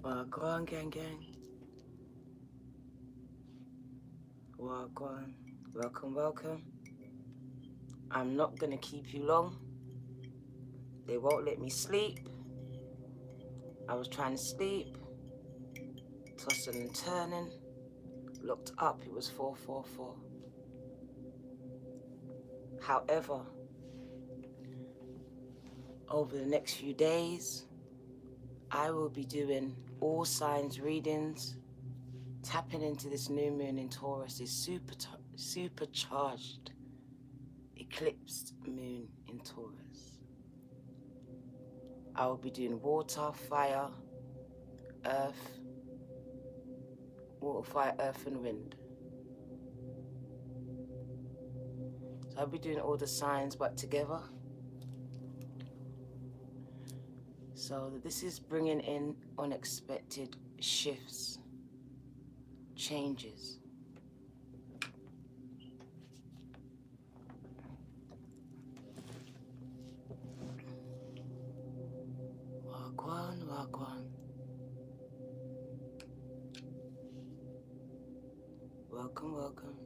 Go on, gang. Go on. Welcome. I'm not gonna keep you long. They won't let me sleep. I was trying to sleep, tossing and turning. Looked up, it was 444. However, over the next few days, I will be doing all signs readings, tapping into this new moon in Taurus, this supercharged eclipsed moon in Taurus. I will be doing water, fire, earth, water, fire, earth, and wind. So I'll be doing all the signs, but together. So this is bringing in unexpected shifts, changes. Wagwan. Welcome.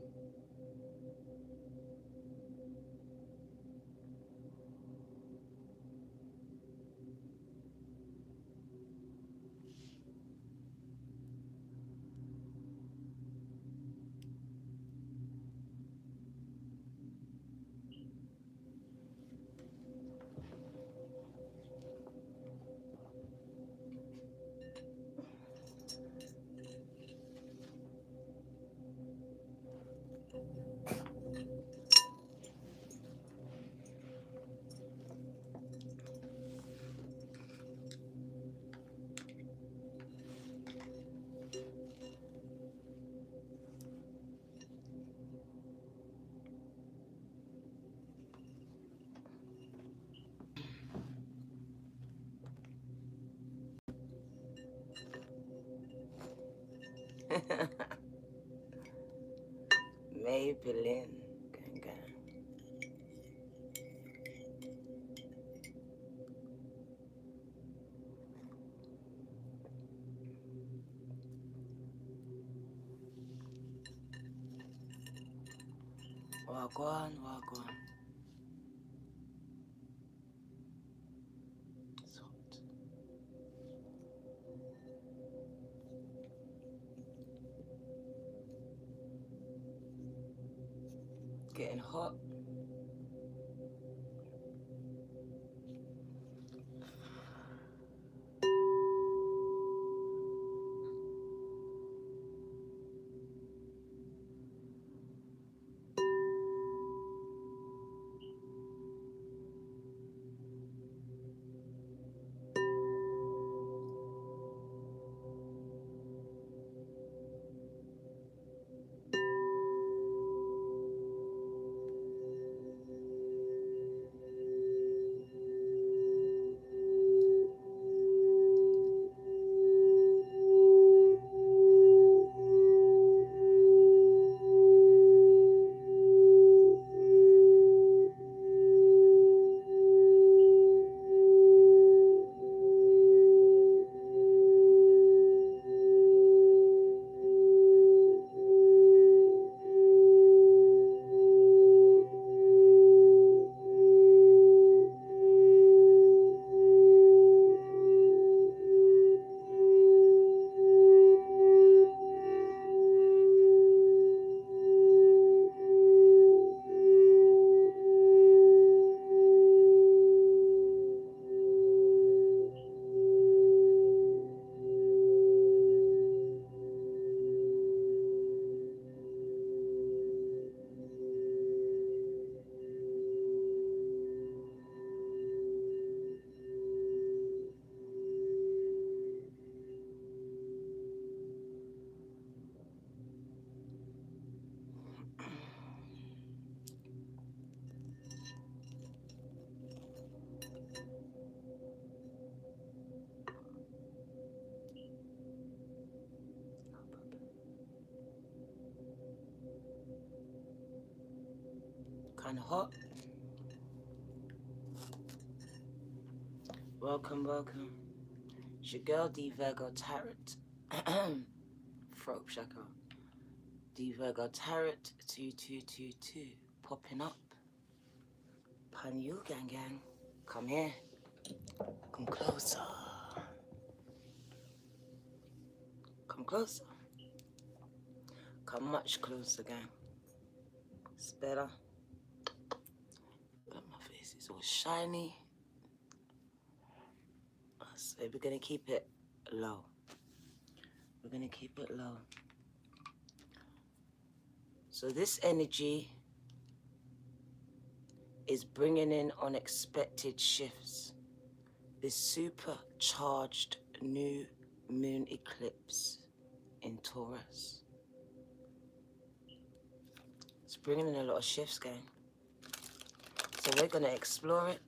Maybelline. Gang. Wagwan. It's hot. Getting hot. Kind of hot. Welcome. It's your girl D Virgo Tarot. Throat chakra. D Virgo Tarot 2222 popping up. Pan you gang gang. Come here. Come closer. Come closer. Come much closer, gang. It's better. But my face is all shiny. So we're gonna keep it low. We're gonna keep it low. So this energy is bringing in unexpected shifts. This supercharged new moon eclipse in Taurus. It's bringing in a lot of shifts, gang. So we're gonna explore it.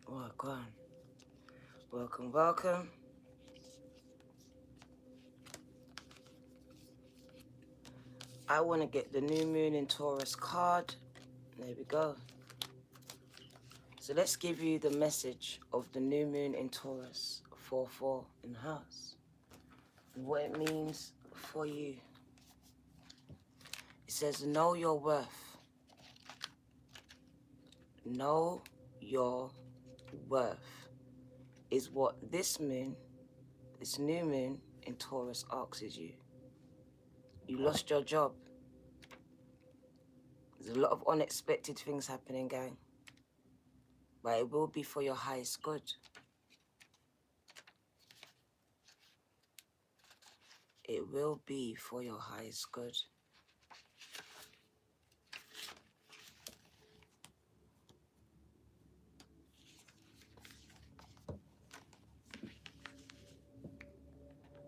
Welcome. Welcome, welcome. I want to get the new moon in Taurus card. There we go. So let's give you the message of the new moon in Taurus, 4-4 in the house, and what it means for you. It says, know your worth. Know your worth is what this moon, this new moon in Taurus asks you. You lost your job. There's a lot of unexpected things happening, gang. But it will be for your highest good. It will be for your highest good.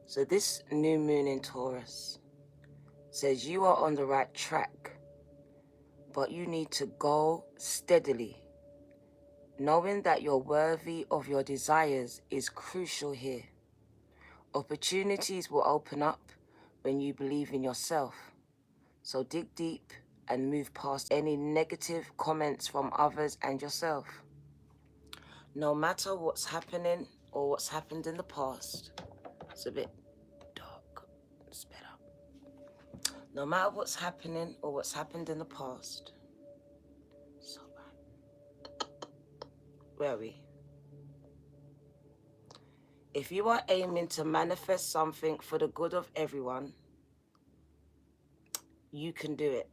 So this new moon in Taurus says you are on the right track, but you need to go steadily. Knowing that you're worthy of your desires is crucial here. Opportunities will open up when you believe in yourself. So dig deep and move past any negative comments from others and yourself. No matter what's happening or what's happened in the past, it's a bit dark. Sped up. No matter what's happening or what's happened in the past. So bad. Where are we? If you are aiming to manifest something for the good of everyone, you can do it.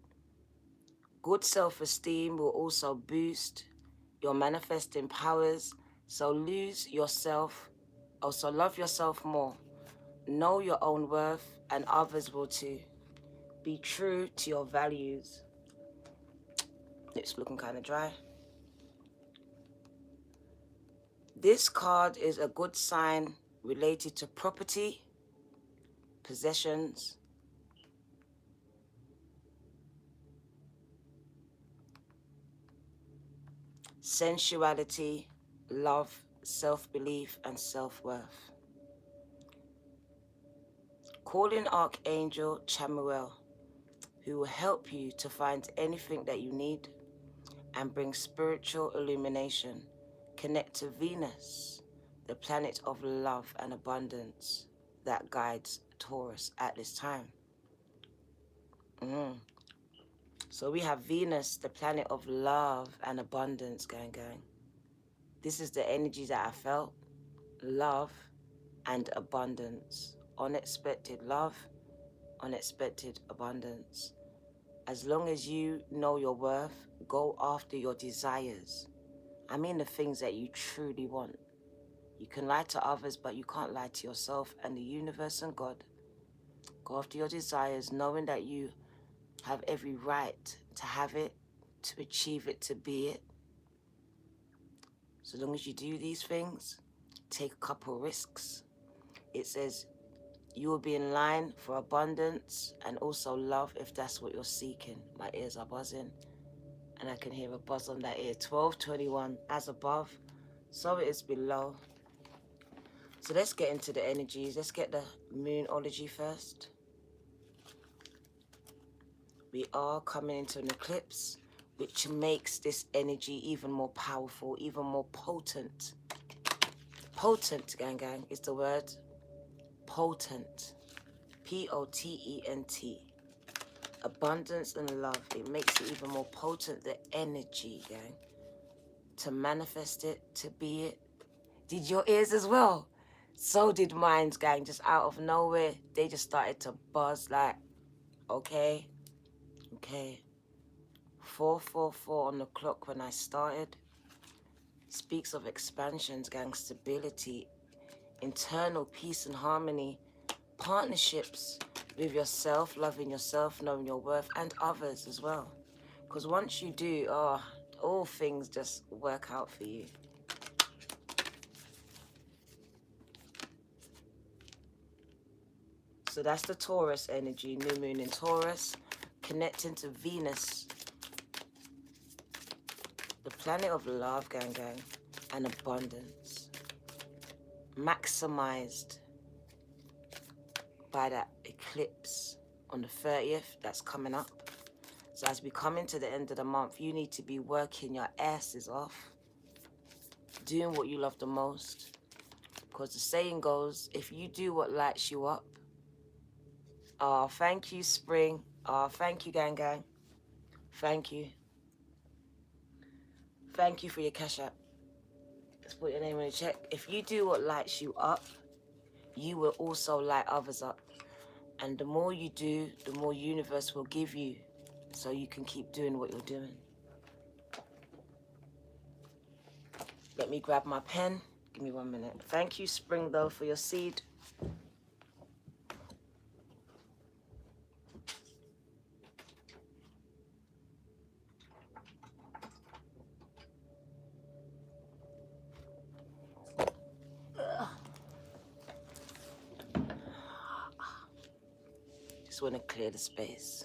Good self-esteem will also boost your manifesting powers, so love yourself more. Know your own worth, and others will too. Be true to your values. It's looking kind of dry. This card is a good sign related to property, possessions, sensuality, love, self-belief, and self-worth. Call in Archangel Chamuel, who will help you to find anything that you need and bring spiritual illumination. Connect to Venus, the planet of love and abundance that guides Taurus at this time. So we have Venus, the planet of love and abundance, gang. This is the energy that I felt. Love and abundance. Unexpected love, unexpected abundance. As long as you know your worth, go after your desires. I mean the things that you truly want. You can lie to others, but you can't lie to yourself and the universe and God. Go after your desires, knowing that you have every right to have it, to achieve it, to be it. So long as you do these things, take a couple risks. It says you will be in line for abundance and also love if that's what you're seeking. My ears are buzzing and I can hear a buzz on that ear. 1221 as above, so it is below. So let's get into the energies. Let's get the moonology first. We are coming into an eclipse, which makes this energy even more powerful, even more potent. Potent, gang, is the word. Potent. P-O-T-E-N-T. Abundance and love. It makes it even more potent, the energy, gang. To manifest it, to be it. Did your ears as well? So did mine, gang. Just out of nowhere, they just started to buzz like, okay, okay. 444 on the clock when I started. Speaks of expansions, gang, stability, internal peace and harmony, partnerships with yourself, loving yourself, knowing your worth, and others as well. Because once you do, all things just work out for you. So that's the Taurus energy, new moon in Taurus, connecting to Venus, the planet of love, gang, and abundance. Maximized by that eclipse on the 30th that's coming up. So as we come into the end of the month, you need to be working your asses off, doing what you love the most. Because the saying goes, if you do what lights you up, thank you, spring. Thank you, gang. Thank you. Thank you for your Cashapp. Let's put your name in the check. If you do what lights you up, you will also light others up. And the more you do, the more universe will give you, so you can keep doing what you're doing. Let me grab my pen. Give me 1 minute. Thank you, spring, though, for your seed. Just want to clear the space.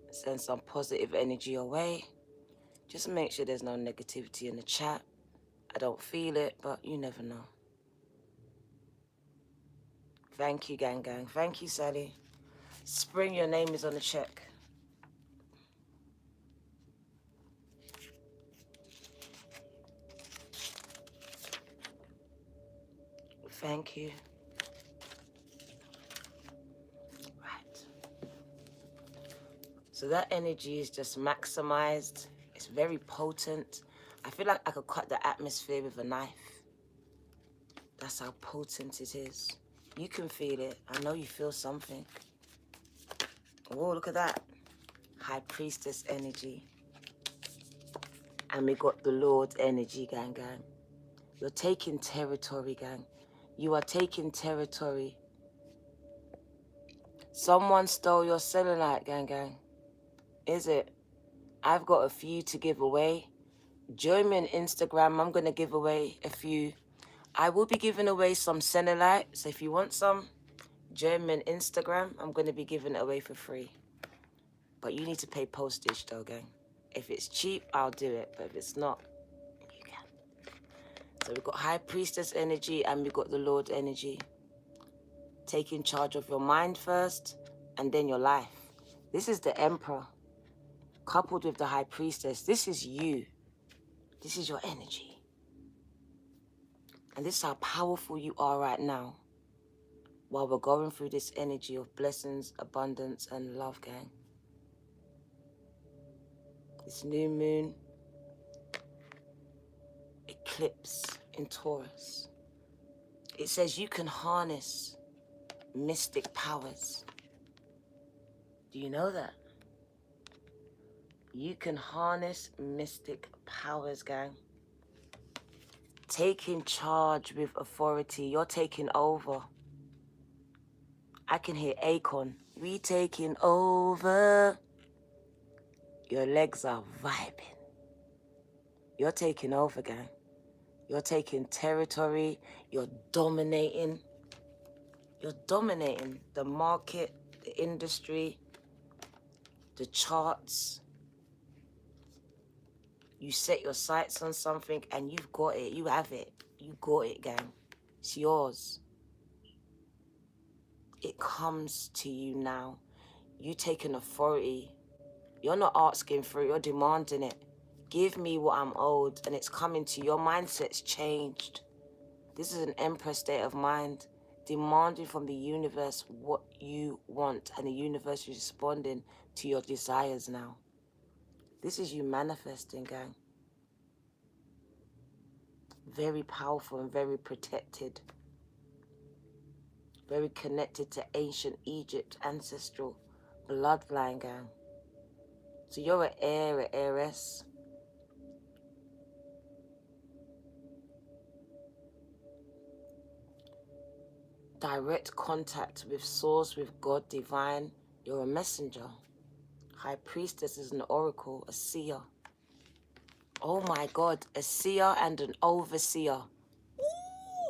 Send some positive energy away. Just make sure there's no negativity in the chat. I don't feel it, but you never know. Thank you, gang. Thank you, Sally. Spring, your name is on the check. Thank you. Right. So that energy is just maximized. It's very potent. I feel like I could cut the atmosphere with a knife. That's how potent it is. You can feel it. I know you feel something. Oh, look at that. High Priestess energy. And we got the Lord energy, gang. You're taking territory, gang. You are taking territory. Someone stole your cellulite, gang. Is it? I've got a few to give away. Join me on Instagram. I'm going to give away a few. I will be giving away some cellulite. So if you want some, join me on Instagram. I'm going to be giving it away for free. But you need to pay postage, though, gang. If it's cheap, I'll do it. But if it's not, you can. So we've got High Priestess energy and we've got the Lord energy. Taking charge of your mind first and then your life. This is the Emperor coupled with the High Priestess. This is you. This is your energy. And this is how powerful you are right now while we're going through this energy of blessings, abundance, and love, gang. This new moon eclipse in Taurus. It says you can harness mystic powers. Do you know that? You can harness mystic powers, gang. Taking charge with authority. You're taking over. I can hear Akon. We taking over. Your legs are vibing. You're taking over, gang. You're taking territory. You're dominating. You're dominating the market, the industry, the charts. You set your sights on something and you've got it. You have it. You got it, gang. It's yours. It comes to you now. You take an authority. You're not asking for it, you're demanding it. Give me what I'm owed, and it's coming to you. Your mindset's changed. This is an Empress state of mind, demanding from the universe what you want, and the universe is responding to your desires now. This is you manifesting, gang. Very powerful and very protected. Very connected to ancient Egypt, ancestral bloodline, gang. So you're an heir, an heiress. Direct contact with source, with God divine. You're a messenger. High Priestess is an oracle, a seer. Oh my God, a seer and an overseer.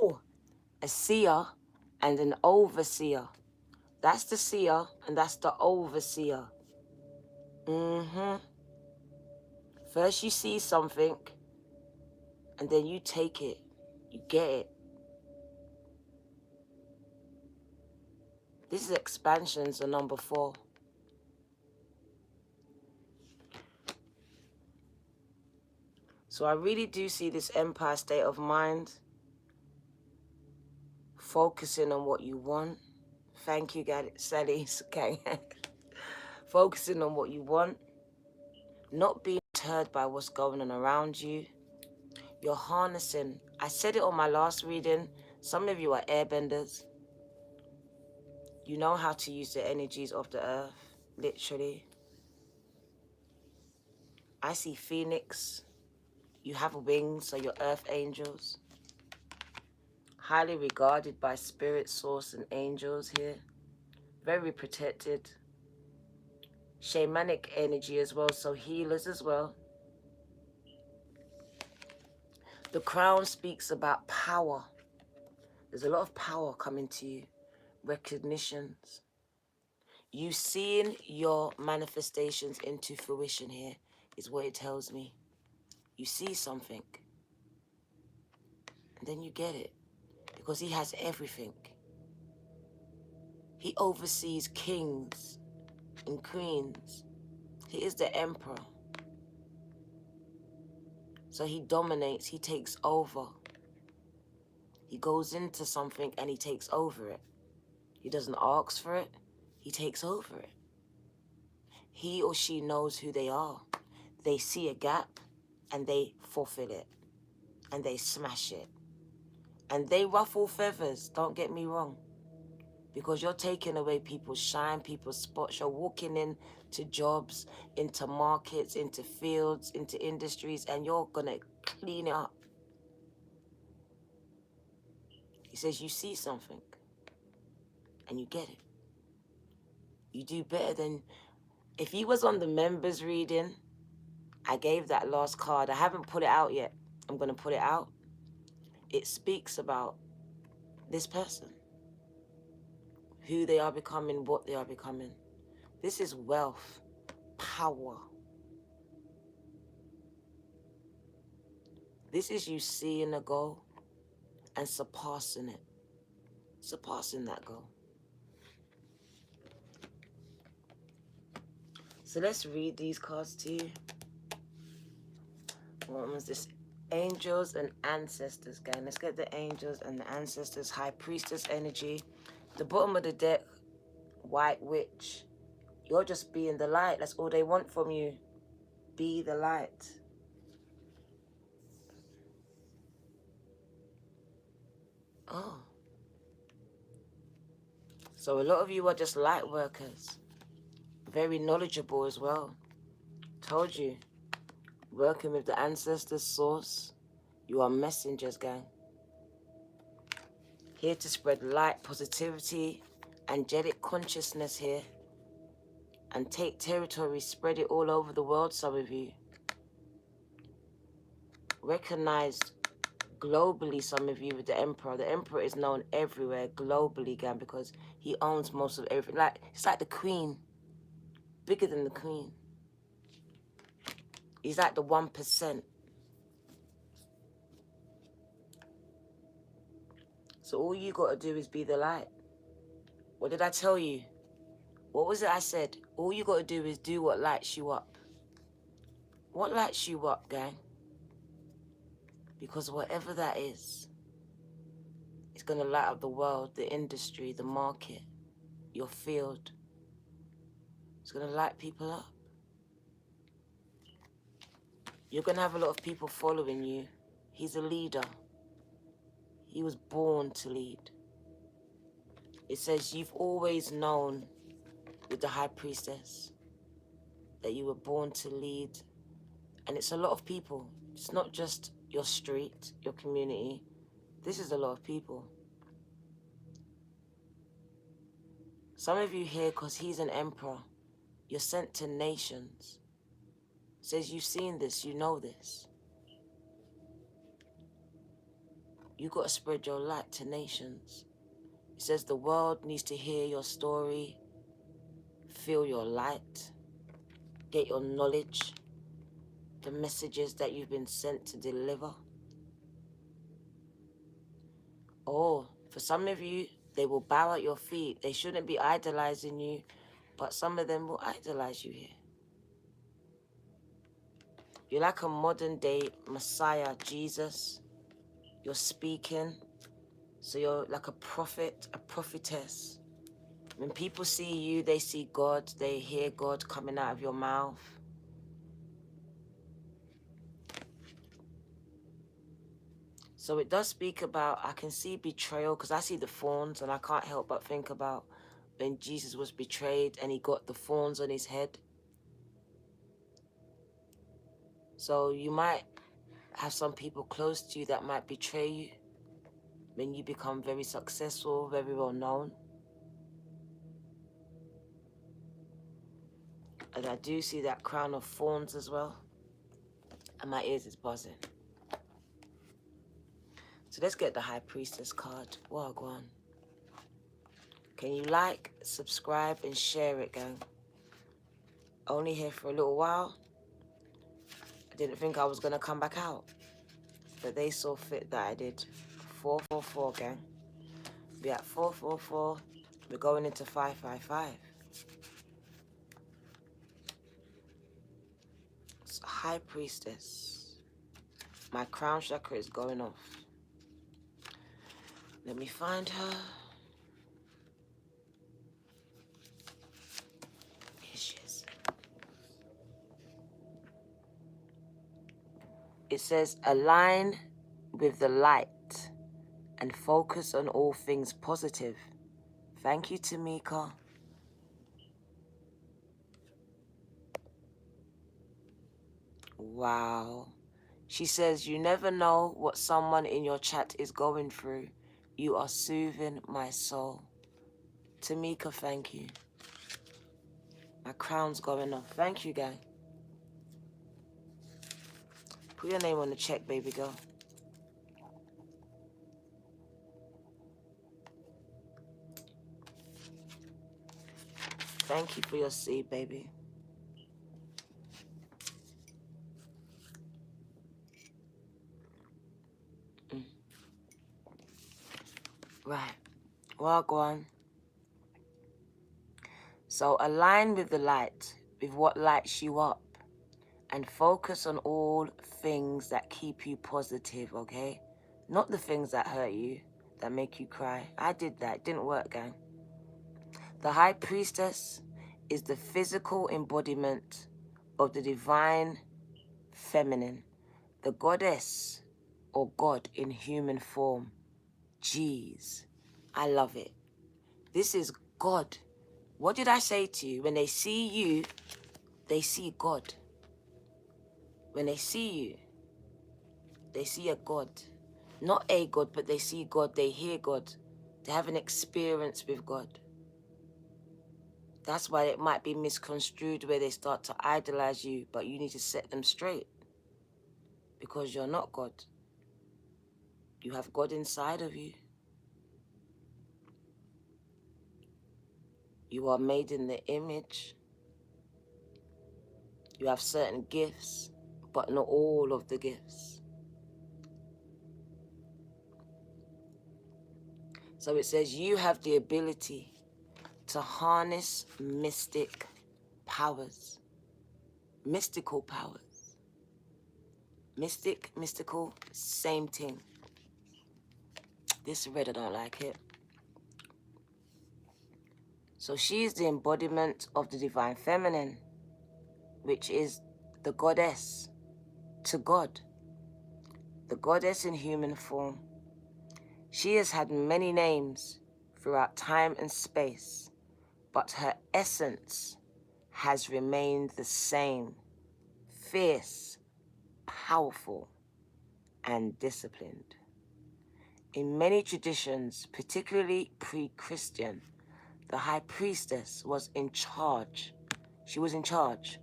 Ooh! A seer and an overseer. That's the seer and that's the overseer. First you see something and then you take it. You get it. This is expansions, the number 4. So I really do see this Empire state of mind. Focusing on what you want. Thank you, Sally. Okay. Focusing on what you want. Not being deterred by what's going on around you. You're harnessing. I said it on my last reading. Some of you are airbenders. You know how to use the energies of the earth. Literally. I see Phoenix. You have wings, so you're earth angels. Highly regarded by spirit, source, and angels here. Very protected. Shamanic energy as well, so healers as well. The crown speaks about power. There's a lot of power coming to you. Recognitions. You seeing your manifestations into fruition here is what it tells me. You see something. And then you get it. Because he has everything. He oversees kings and queens. He is the emperor. So he dominates, he takes over. He goes into something and he takes over it. He doesn't ask for it, he takes over it. He or she knows who they are. They see a gap and they fulfill it. And they smash it. And they ruffle feathers, don't get me wrong. Because you're taking away people's shine, people's spots. You're walking into jobs, into markets, into fields, into industries, and you're going to clean it up. He says you see something and you get it. You do better than... If he was on the members reading, I gave that last card. I haven't put it out yet. I'm going to put it out. It speaks about this person. Who they are becoming, what they are becoming. This is wealth, power. This is you seeing a goal and surpassing it. Surpassing that goal. So let's read these cards to you. What was this? Angels and ancestors, gang. Let's get the angels and the ancestors. High Priestess energy. The bottom of the deck, White Witch. You're just being the light. That's all they want from you. Be the light. Oh. So a lot of you are just light workers. Very knowledgeable as well. Told you. Working with the ancestors, source. You are messengers, gang. Here to spread light, positivity, angelic consciousness here. And take territory, spread it all over the world, some of you. Recognized globally, some of you, with the Emperor. The Emperor is known everywhere, globally, gang, because he owns most of everything. Like, it's like the Queen. Bigger than the Queen. He's like the 1%. So all you got to do is be the light. What did I tell you? What was it I said? All you got to do is do what lights you up. What lights you up, gang? Because whatever that is, it's going to light up the world, the industry, the market, your field. It's going to light people up. You're going to have a lot of people following you. He's a leader. He was born to lead. It says you've always known with the High Priestess that you were born to lead. And it's a lot of people. It's not just your street, your community. This is a lot of people. Some of you here, because he's an emperor, you're sent to nations. It says you've seen this, you know this. You got to spread your light to nations. It says the world needs to hear your story, feel your light, get your knowledge, the messages that you've been sent to deliver. Oh, for some of you, they will bow at your feet. They shouldn't be idolizing you, but some of them will idolize you here. You're like a modern day Messiah, Jesus. You're speaking. So you're like a prophet, a prophetess. When people see you, they see God. They hear God coming out of your mouth. So it does speak about, I can see betrayal, because I see the thorns, and I can't help but think about when Jesus was betrayed and he got the thorns on his head. So you might have some people close to you that might betray you when you become very successful, very well known. And I do see that crown of thorns as well. And my ears is buzzing. So let's get the High Priestess card. Wagwan. Can you like, subscribe, and share it, gang? Only here for a little while. I didn't think I was going to come back out. But they saw fit that I did. 444, gang. We're at 444. We're going into 555. So High Priestess. My crown chakra is going off. Let me find her. Here she is. It says, align with the light and focus on all things positive. Thank you, Tamika. Wow. She says, you never know what someone in your chat is going through. You are soothing my soul. Tamika, thank you. My crown's going off. Thank you, gang. Put your name on the check, baby girl. Thank you for your seed, baby. Right. Well, go on. So align with the light, with what lights you up, and focus on all things that keep you positive, okay? Not the things that hurt you, that make you cry. I did that. It didn't work, gang. The High Priestess is the physical embodiment of the divine feminine, the goddess or God in human form. Jeez, I love it. This is God. What did I say to you? When they see you, they see God. When they see you, they see a God. Not a God, but they see God, they hear God. They have an experience with God. That's why it might be misconstrued where they start to idolize you, but you need to set them straight. Because you're not God. You have God inside of you. You are made in the image. You have certain gifts, but not all of the gifts. So it says you have the ability to harness mystic powers. Mystical powers. Mystic, mystical, same thing. This red, I don't like it. So she is the embodiment of the divine feminine, which is the goddess to God. The goddess in human form. She has had many names throughout time and space, but her essence has remained the same. Fierce, powerful, and disciplined. In many traditions, particularly pre-Christian, the High Priestess was in charge. She was in charge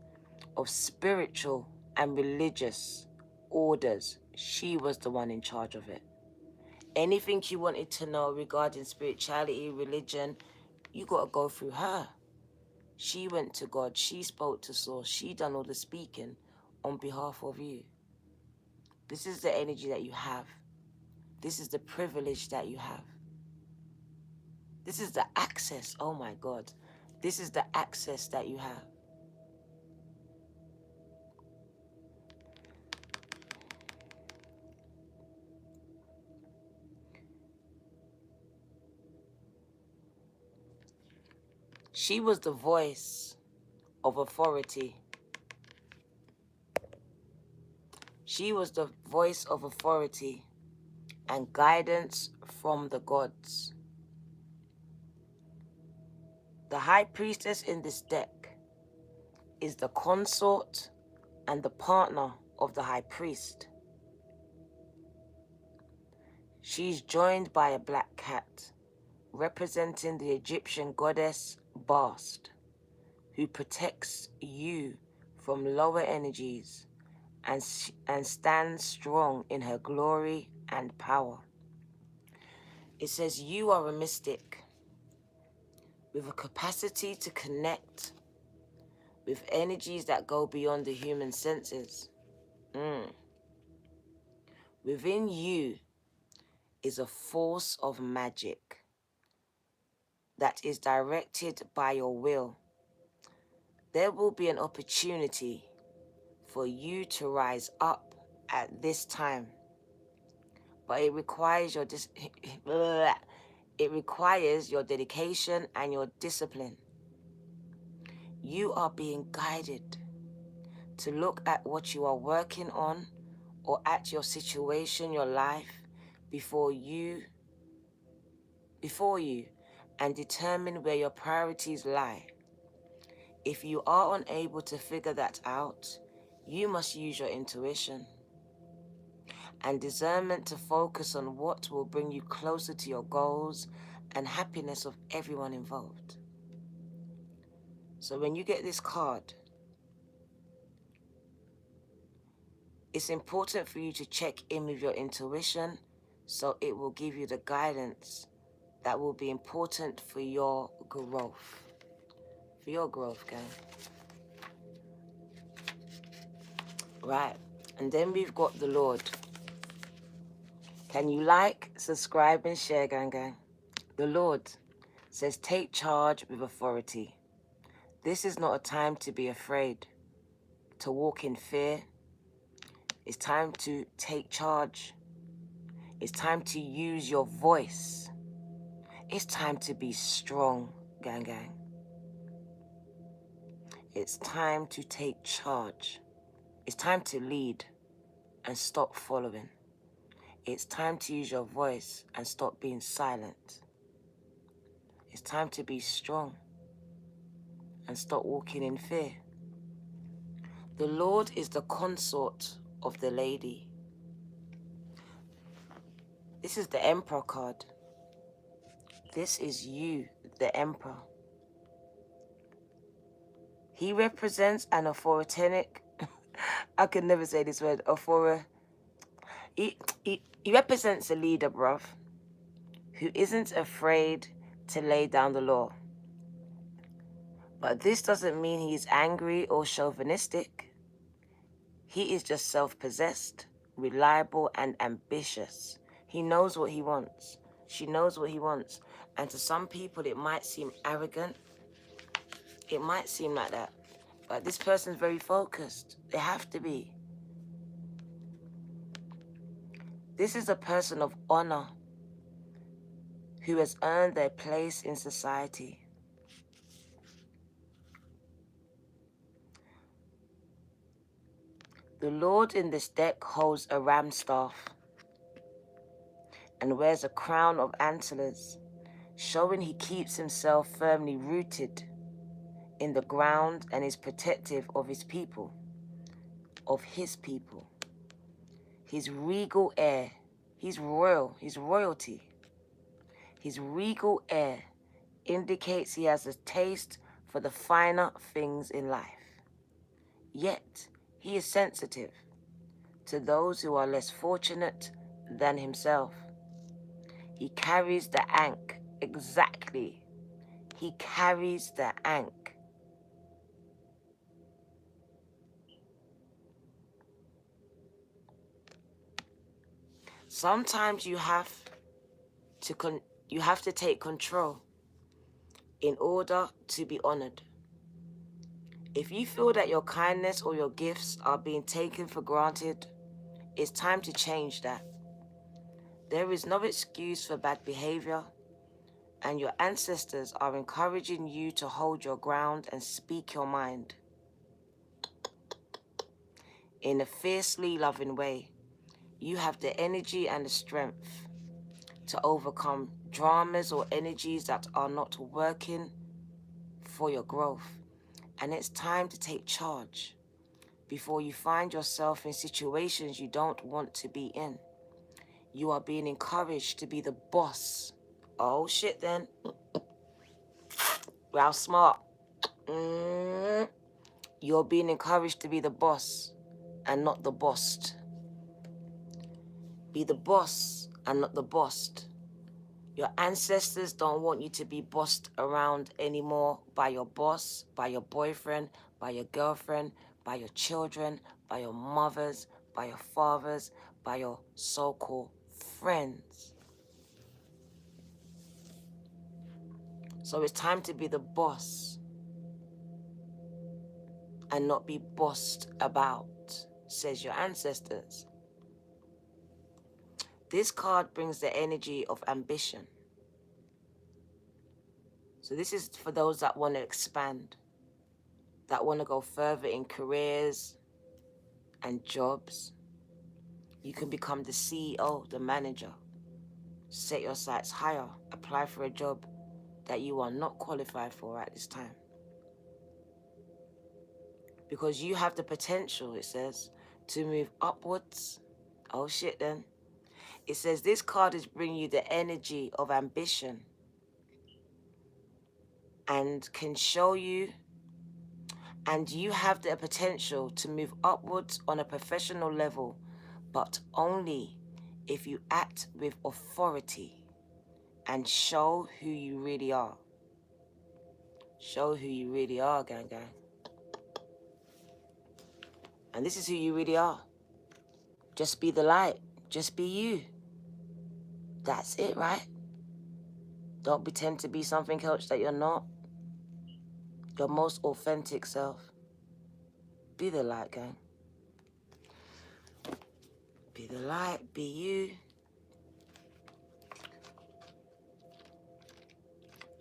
of spiritual and religious orders. She was the one in charge of it. Anything you wanted to know regarding spirituality, religion, you got to go through her. She went to God. She spoke to Source. She done all the speaking on behalf of you. This is the energy that you have. This is the privilege that you have. This is the access. Oh my God. This is the access that you have. She was the voice of authority. She was the voice of authority and guidance from the gods. The High Priestess in this deck is the consort and the partner of the High Priest. She's joined by a black cat, representing the Egyptian goddess Bast, who protects you from lower energies and stands strong in her glory and power. It says you are a mystic with a capacity to connect with energies that go beyond the human senses. Within you is a force of magic that is directed by your will. There will be an opportunity for you to rise up at this time, but it requires your dedication and your discipline. You are being guided to look at what you are working on or at your situation, your life, before you, and determine where your priorities lie. If you are unable to figure that out, you must use your intuition and discernment to focus on what will bring you closer to your goals and happiness of everyone involved. So when you get this card, it's important for you to check in with your intuition so it will give you the guidance that will be important for your growth. For your growth, gang. Right. And then we've got the Lord. Can you like, subscribe, and share, gang, gang? The Lord says, take charge with authority. This is not a time to be afraid, to walk in fear. It's time to take charge. It's time to use your voice. It's time to be strong, gang, gang. It's time to take charge. It's time to lead and stop following. It's time to use your voice and stop being silent. It's time to be strong and stop walking in fear. The Lord is the consort of the lady. This is the Emperor card. This is you, the Emperor. He represents an authoritarian, I can never say this word, he represents a leader, bruv, who isn't afraid to lay down the law. But this doesn't mean he's angry or chauvinistic. He is just self-possessed, reliable, and ambitious. He knows what he wants. She knows what he wants. And to some people, it might seem arrogant. It might seem like that. But this person's very focused. They have to be. This is a person of honor who has earned their place in society. The Lord in this deck holds a ram staff and wears a crown of antlers, showing he keeps himself firmly rooted in the ground and is protective of his people. His regal air, he's royal, he's royalty. His regal air indicates he has a taste for the finer things in life. Yet, he is sensitive to those who are less fortunate than himself. He carries the ankh, exactly. He carries the ankh. Sometimes you have to take control in order to be honored. If you feel that your kindness or your gifts are being taken for granted, it's time to change that. There is no excuse for bad behavior, and your ancestors are encouraging you to hold your ground and speak your mind in a fiercely loving way. You have the energy and the strength to overcome dramas or energies that are not working for your growth. And it's time to take charge before you find yourself in situations you don't want to be in. You are being encouraged to be the boss. Oh shit then. Well, smart. You're being encouraged to be the boss and not the bossed. Be the boss and not the bossed. Your ancestors don't want you to be bossed around anymore by your boss, by your boyfriend, by your girlfriend, by your children, by your mothers, by your fathers, by your so-called friends. So it's time to be the boss and not be bossed about, says your ancestors. This card brings the energy of ambition. So this is for those that want to expand, that want to go further in careers and jobs. You can become the CEO, the manager. Set your sights higher. Apply for a job that you are not qualified for at this time. Because you have the potential, it says, to move upwards. Oh shit then. It says this card is bringing you the energy of ambition and can show you, and you have the potential to move upwards on a professional level, but only if you act with authority and show who you really are. Show who you really are, gang, gang. And this is who you really are. Just be the light. Just be you. That's it, right? Don't pretend to be something else that you're not. Your most authentic self. Be the light, gang. Be the light. Be you.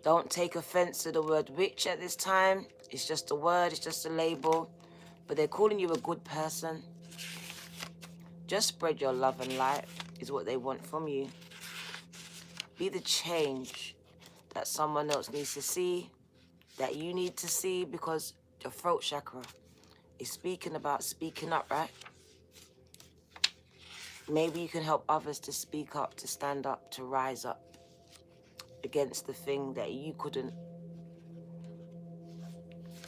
Don't take offense to the word witch at this time. It's just a word. It's just a label. But they're calling you a good person. Just spread your love and light is what they want from you. Be the change that someone else needs to see, that you need to see, because your throat chakra is speaking about speaking up, right? Maybe you can help others to speak up, to stand up, to rise up against the thing that you couldn't.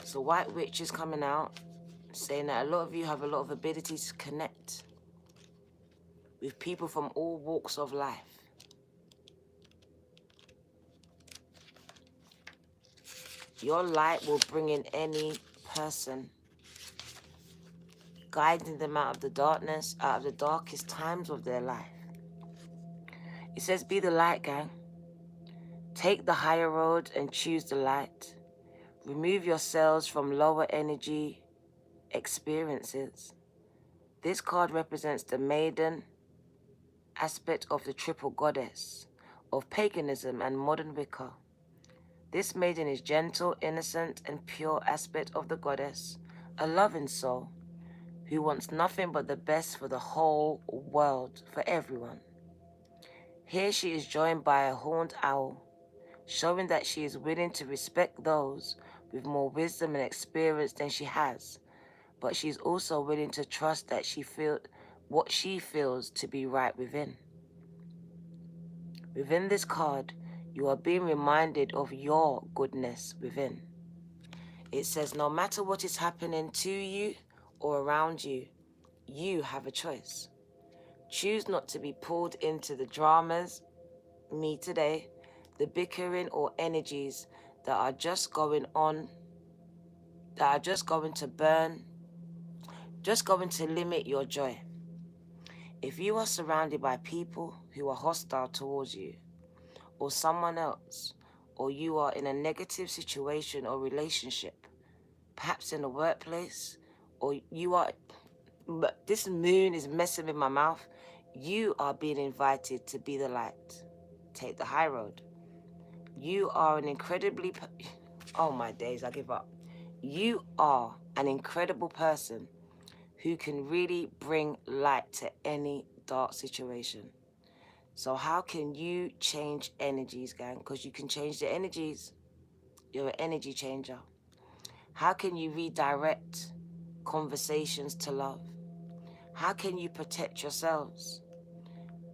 So White Witch is coming out, saying that a lot of you have a lot of ability to connect with people from all walks of life. Your light will bring in any person, guiding them out of the darkness, out of the darkest times of their life. It says, be the light, gang. Take the higher road and choose the light. Remove yourselves from lower energy experiences. This card represents the maiden aspect of the triple goddess of paganism and modern Wicca. This maiden is gentle, innocent, and pure aspect of the goddess, a loving soul who wants nothing but the best for the whole world, for everyone. Here she is joined by a horned owl, showing that she is willing to respect those with more wisdom and experience than she has, but she is also willing to trust that what she feels to be right within. Within this card, you are being reminded of your goodness within. It says, no matter what is happening to you or around you, you have a choice. Choose not to be pulled into the dramas, me today, the bickering or energies that are just going on, that are just going to burn, just going to limit your joy. If you are surrounded by people who are hostile towards you, or someone else, or you are in a negative situation or relationship, perhaps in the workplace, or you are, but this moon is messing with my mouth, you are being invited to be the light. Take the high road. You are an incredibly, oh my days, I give up. You are an incredible person who can really bring light to any dark situation. So how can you change energies, gang? Because you can change the energies. You're an energy changer. How can you redirect conversations to love? How can you protect yourselves?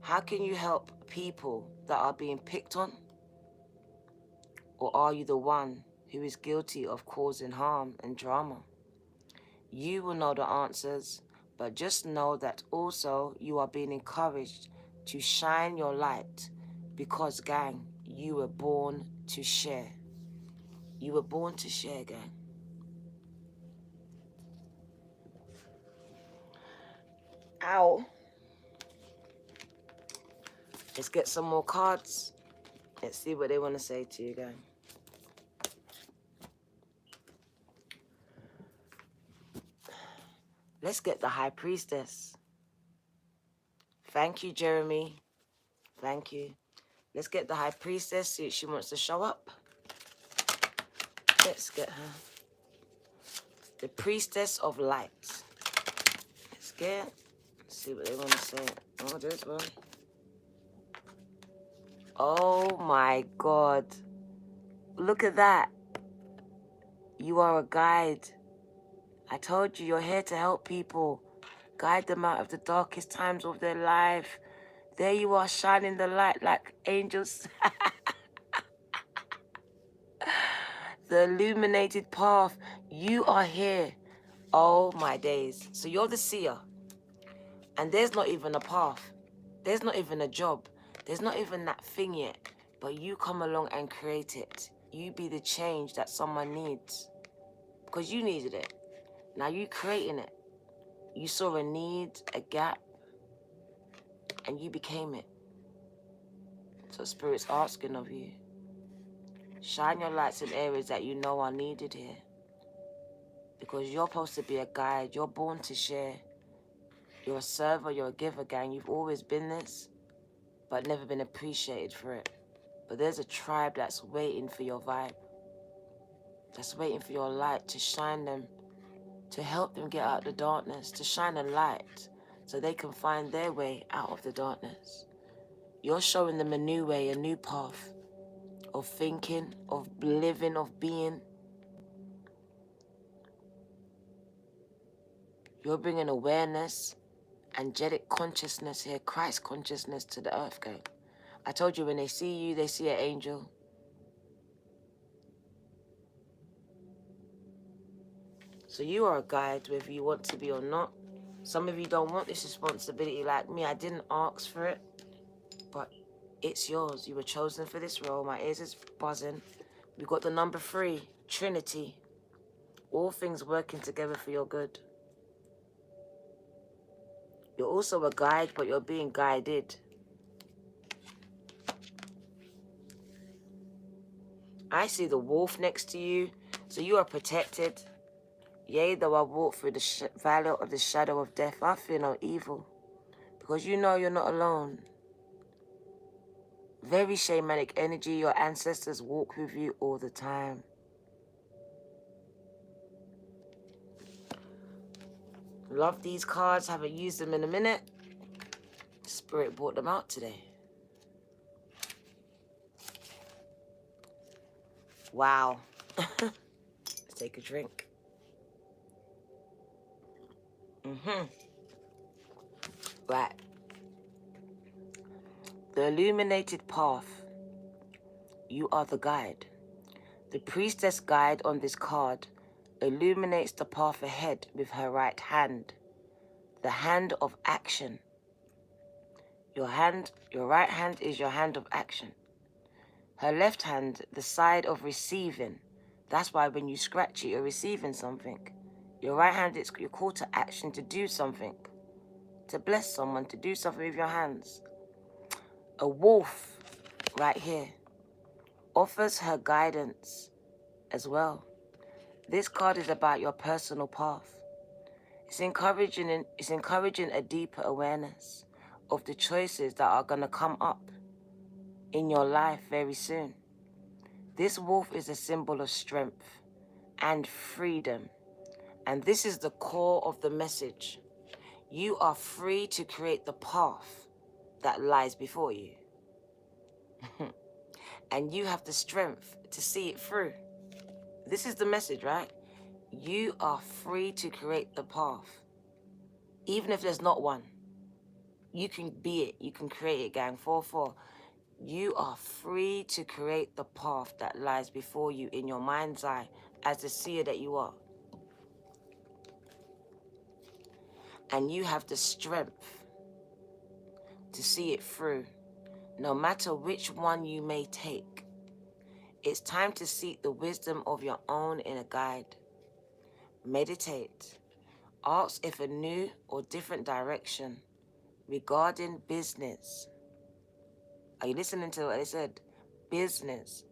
How can you help people that are being picked on? Or are you the one who is guilty of causing harm and drama? You will know the answers, but just know that also you are being encouraged to shine your light because, gang, you were born to share. You were born to share, gang. Ow. Let's get some more cards. Let's see what they want to say to you, gang. Let's get the High Priestess. Thank you, Jeremy. Thank you. Let's get the High Priestess, see if she wants to show up. Let's get her. The Priestess of Light. Let's see what they want to say. Oh, there's one. Oh my God. Look at that. You are a guide. I told you, you're here to help people. Guide them out of the darkest times of their life. There you are, shining the light like angels. The illuminated path. You are here. Oh my days. So you're the seer. And there's not even a path. There's not even a job. There's not even that thing yet. But you come along and create it. You be the change that someone needs. Because you needed it. Now you creating it. You saw a need, a gap, and you became it. So Spirit's asking of you. Shine your lights in areas that you know are needed here. Because you're supposed to be a guide. You're born to share. You're a server, you're a giver, gang. You've always been this, but never been appreciated for it. But there's a tribe that's waiting for your vibe. That's waiting for your light to shine them, to help them get out of the darkness, to shine a light so they can find their way out of the darkness. You're showing them a new way, a new path of thinking, of living, of being. You're bringing awareness, angelic consciousness here, Christ consciousness to the earth, gang. I told you when they see you, they see an angel. So you are a guide, whether you want to be or not. Some of you don't want this responsibility like me. I didn't ask for it, but it's yours. You were chosen for this role. My ears is buzzing. We got the number 3, Trinity. All things working together for your good. You're also a guide, but you're being guided. I see the wolf next to you. So you are protected. Yea, though I walk through the valley of the shadow of death, I fear no evil. Because you know you're not alone. Very shamanic energy. Your ancestors walk with you all the time. Love these cards. Haven't used them in a minute. Spirit brought them out today. Wow. Let's take a drink. Right. The illuminated path. You are the guide. The priestess guide on this card illuminates the path ahead with her right hand. The hand of action. Your right hand is your hand of action. Her left hand, the side of receiving. That's why when you scratch it, you're receiving something. Your right hand, it's your call to action to do something. To bless someone, to do something with your hands. A wolf, right here, offers her guidance as well. This card is about your personal path. It's encouraging a deeper awareness of the choices that are going to come up in your life very soon. This wolf is a symbol of strength and freedom. And this is the core of the message. You are free to create the path that lies before you. And you have the strength to see it through. This is the message, right? You are free to create the path. Even if there's not one. You can be it. You can create it, gang. 4-4. You are free to create the path that lies before you in your mind's eye as the seer that you are. And you have the strength to see it through. No matter which one you may take, it's time to seek the wisdom of your own inner guide. Meditate. Ask if a new or different direction regarding business. Are you listening to what I said? Business,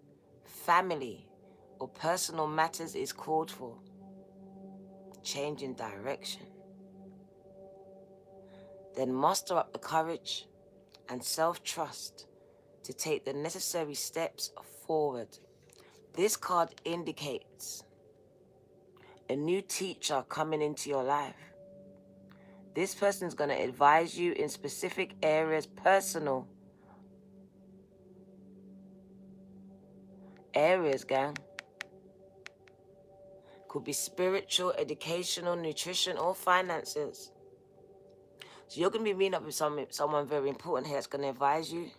family, or personal matters is called for. Changing direction. Then muster up the courage and self-trust to take the necessary steps forward. This card indicates a new teacher coming into your life. This person is going to advise you in specific areas, personal areas, gang. Could be spiritual, educational, nutrition, or finances. So you're going to be meeting up with someone very important here that's going to advise you.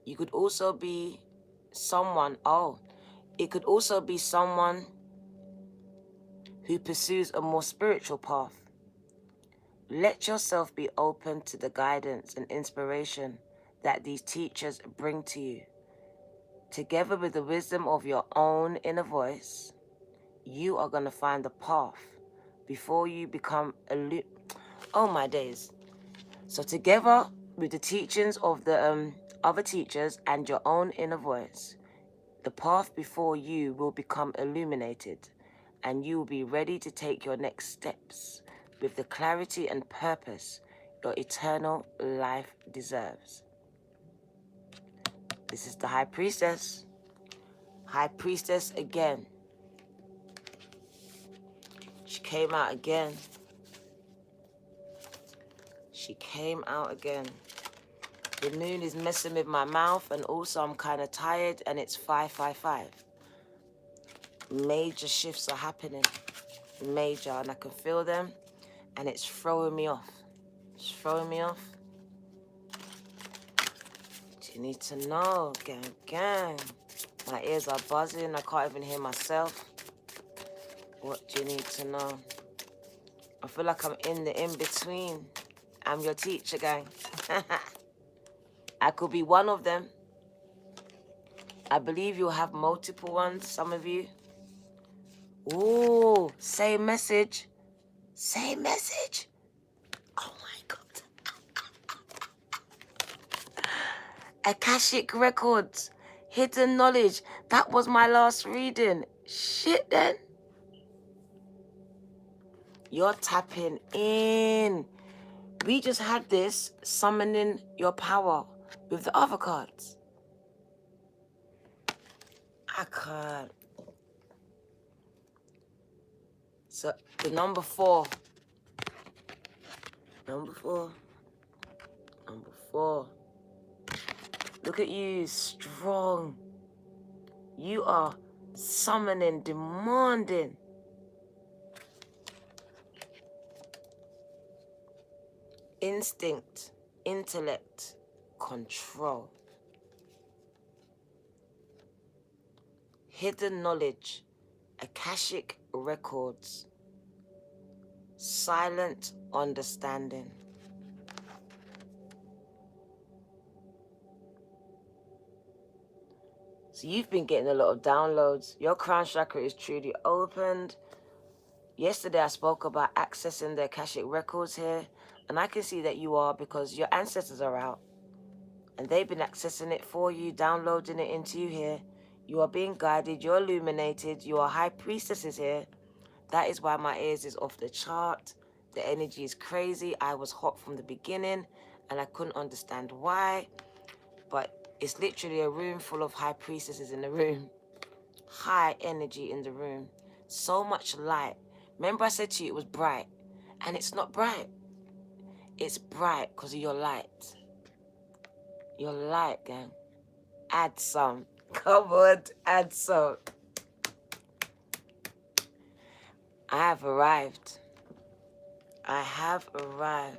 You could also be someone, it could also be someone who pursues a more spiritual path. Let yourself be open to the guidance and inspiration that these teachers bring to you. Together with the wisdom of your own inner voice, you are going to find the path before you become oh my days. So together with the teachings of the other teachers and your own inner voice, the path before you will become illuminated, and you will be ready to take your next steps with the clarity and purpose your eternal life deserves. This is the High Priestess. High Priestess again. She came out again. She came out again. The moon is messing with my mouth, and also I'm kind of tired, and it's 555. Major shifts are happening. Major, and I can feel them, and it's throwing me off. It's throwing me off. You need to know, gang. My ears are buzzing. I can't even hear myself. What do you need to know? I feel like I'm in the in-between. I'm your teacher, gang. I could be one of them. I believe you'll have multiple ones, some of you. Ooh, same message. Same message. Oh my God. Akashic records. Hidden knowledge. That was my last reading. Shit then. You're tapping in. We just had this summoning your power with the other cards. I can't. So the number 4. Number 4. Number 4. Look at you, strong. You are summoning, demanding. Instinct, intellect, control. Hidden knowledge, Akashic records, silent understanding. So you've been getting a lot of downloads. Your crown chakra is truly opened. Yesterday I spoke about accessing the Akashic records here, and I can see that you are, because your ancestors are out and they've been accessing it for you, downloading it into you here. You are being guided, you're illuminated, you are High Priestesses here. That is why my ears is off the chart. The energy is crazy. I was hot from the beginning and I couldn't understand why, but it's literally a room full of High Priestesses in the room. High energy in the room. So much light. Remember I said to you it was bright, and it's not bright. It's bright because of your light. Your light, gang. Add some. Come on, add some. I have arrived. I have arrived.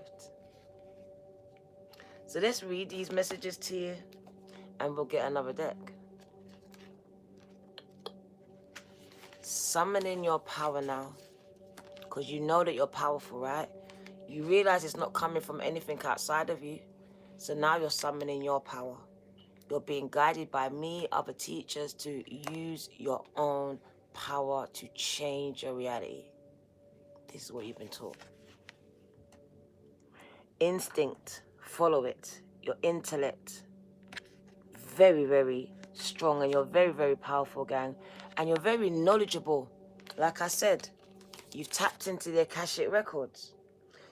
So let's read these messages to you and we'll get another deck. Summoning your power now, because you know that you're powerful, right? You realize it's not coming from anything outside of you. So now you're summoning your power. You're being guided by me, other teachers, to use your own power to change your reality. This is what you've been taught. Instinct, follow it. Your intellect, very, very strong, and you're very, very powerful, gang. And you're very knowledgeable. Like I said, you've tapped into the Akashic records.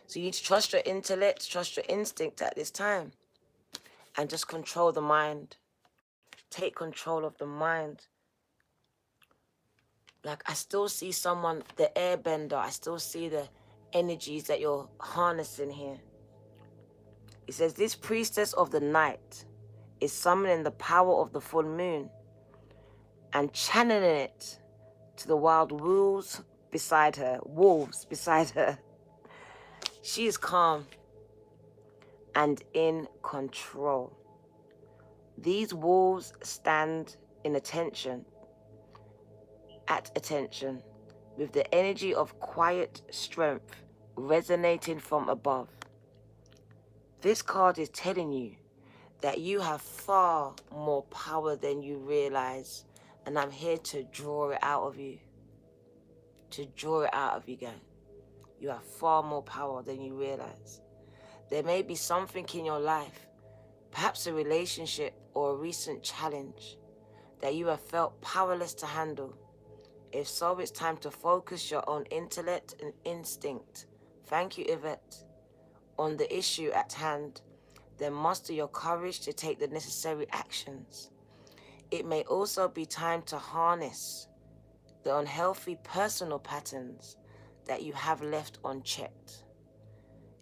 So you need to trust your intellect, trust your instinct at this time. And just control the mind. Take control of the mind. Like, I still see someone, the airbender. I still see the energies that you're harnessing here. It says, this priestess of the night is summoning the power of the full moon and channeling it to the wild wolves beside her. She is calm and in control. These wolves stand in attention, with the energy of quiet strength resonating from above. This card is telling you that you have far more power than you realize, and I'm here to draw it out of you. To draw it out of you, gang. You have far more power than you realize. There may be something in your life, perhaps a relationship or a recent challenge, that you have felt powerless to handle. If so, it's time to focus your own intellect and instinct. Thank you, Yvette. On the issue at hand, then muster your courage to take the necessary actions. It may also be time to harness the unhealthy personal patterns that you have left unchecked.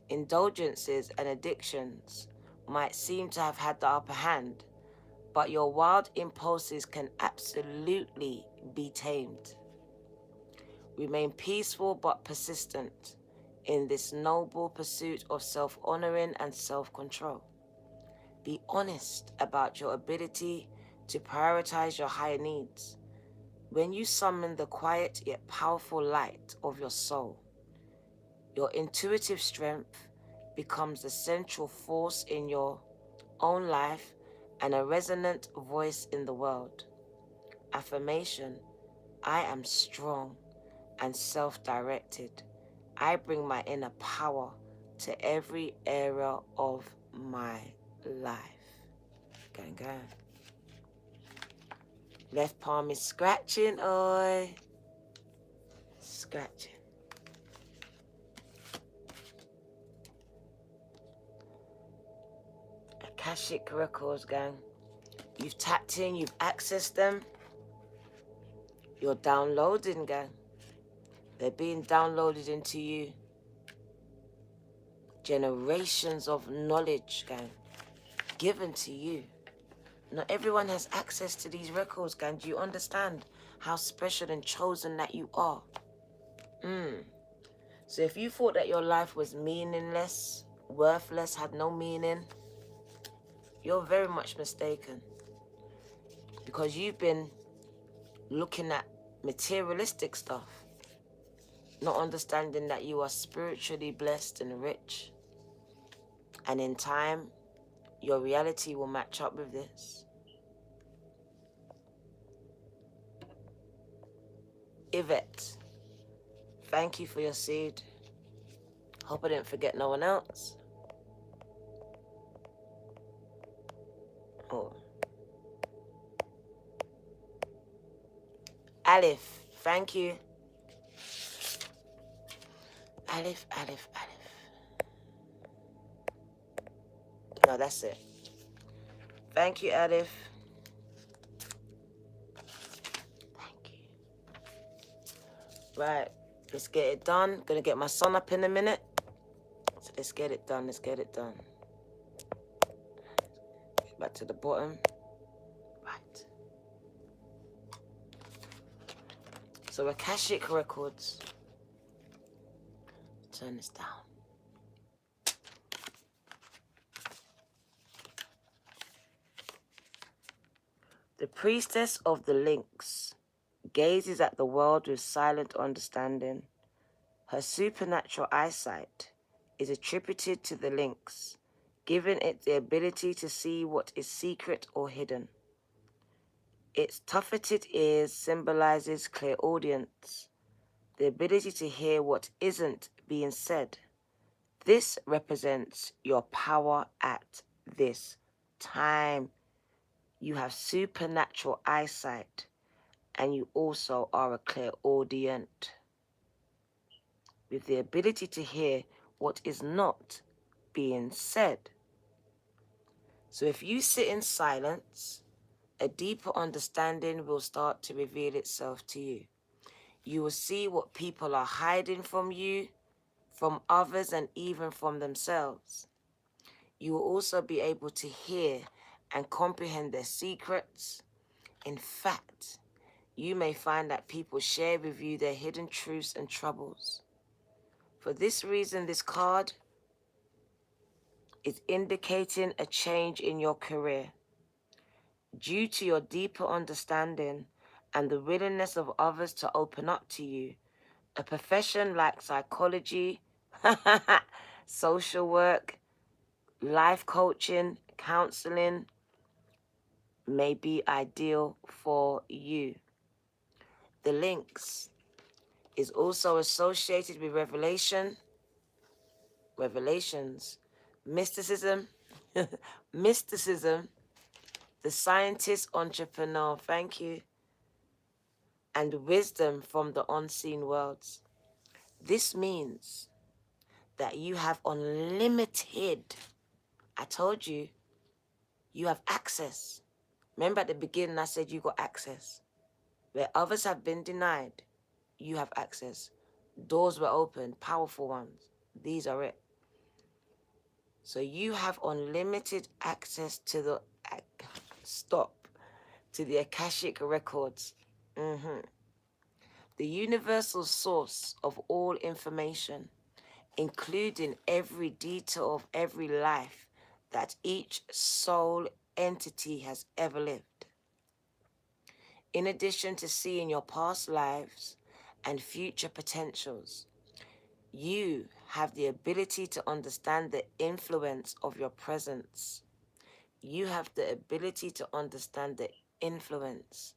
Indulgences and addictions might seem to have had the upper hand, but your wild impulses can absolutely be tamed. Remain peaceful but persistent in this noble pursuit of self-honoring and self-control. Be honest about your ability to prioritize your higher needs. When you summon the quiet yet powerful light of your soul, your intuitive strength becomes the central force in your own life and a resonant voice in the world. Affirmation: I am strong and self-directed. I bring my inner power to every area of my life. Gang, gang. Left palm is scratching, oi. Scratching. Akashic records, gang. You've tapped in, you've accessed them. You're downloading, gang. They're being downloaded into you. Generations of knowledge, gang, given to you. Not everyone has access to these records, gang. Do you understand how special and chosen that you are? So if you thought that your life was meaningless, worthless, had no meaning, you're very much mistaken. Because you've been looking at materialistic stuff, not understanding that you are spiritually blessed and rich. And in time, your reality will match up with this. Yvette, thank you for your seed. Hope I didn't forget no one else. Oh. Alif, thank you. Alif, Alif, Alif. No, that's it. Thank you, Alif. Thank you. Right, let's get it done. Gonna get my son up in a minute. So let's get it done, let's get it done. Back to the bottom. Right. So Akashic records. Turn this down. The priestess of the Lynx gazes at the world with silent understanding. Her supernatural eyesight is attributed to the lynx, giving it the ability to see what is secret or hidden. Its tufted ears symbolizes clairaudience, the ability to hear what isn't being said. This represents your power at this time. You have supernatural eyesight, and you also are a clairaudient, with the ability to hear what is not being said. So if you sit in silence, a deeper understanding will start to reveal itself to you. You will see what people are hiding from you, from others, and even from themselves. You will also be able to hear and comprehend their secrets. In fact, you may find that people share with you their hidden truths and troubles. For this reason, this card is indicating a change in your career. Due to your deeper understanding and the willingness of others to open up to you, a profession like psychology, social work, life coaching, counseling may be ideal for you. The lynx is also associated with revelations, mysticism, mysticism, the scientist, entrepreneur, thank you, and wisdom from the unseen worlds. This means that you have unlimited, I told you, you have access. Remember at the beginning I said you got access. Where others have been denied, you have access. Doors were opened, powerful ones. These are it. So you have unlimited access to the, to the Akashic records. The universal source of all information, including every detail of every life that each soul entity has ever lived. In addition to seeing your past lives and future potentials, you have the ability to understand the influence of your presence. You have the ability to understand the influence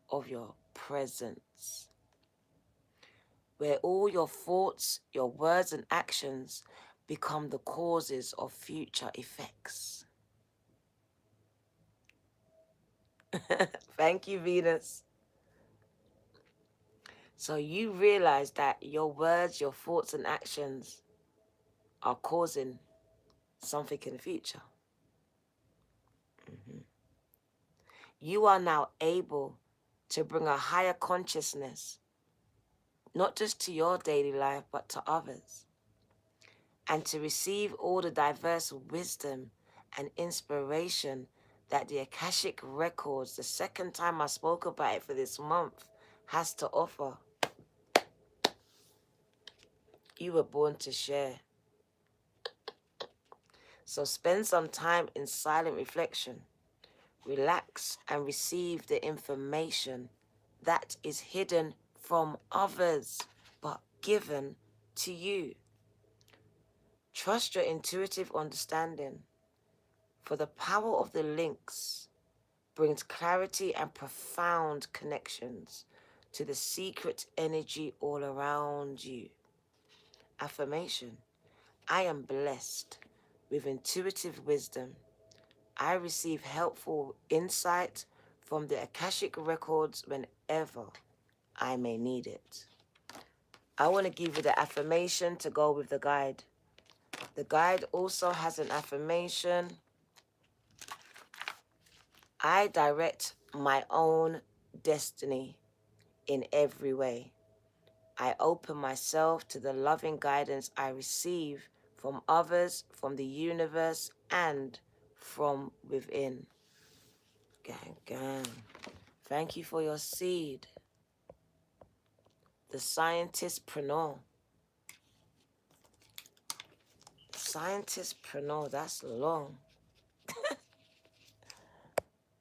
of your presence, where all your thoughts, your words and actions become the causes of future effects. Thank you, Venus. So you realize that your words, your thoughts and actions are causing something in the future. You are now able to bring a higher consciousness, not just to your daily life, but to others, and to receive all the diverse wisdom and inspiration that the Akashic Records, the second time I spoke about it for this month, has to offer. You were born to share. So spend some time in silent reflection. Relax and receive the information that is hidden from others, but given to you. Trust your intuitive understanding, for the power of the links brings clarity and profound connections to the secret energy all around you. Affirmation: I am blessed with intuitive wisdom. I receive helpful insight from the Akashic Records whenever I may need it. I want to give you the affirmation to go with the guide. The guide also has an affirmation. I direct my own destiny in every way. I open myself to the loving guidance I receive from others, from the universe, and from within. Gang, gang. Thank you for your seed. The scientistpreneur. Scientistpreneur, that's long.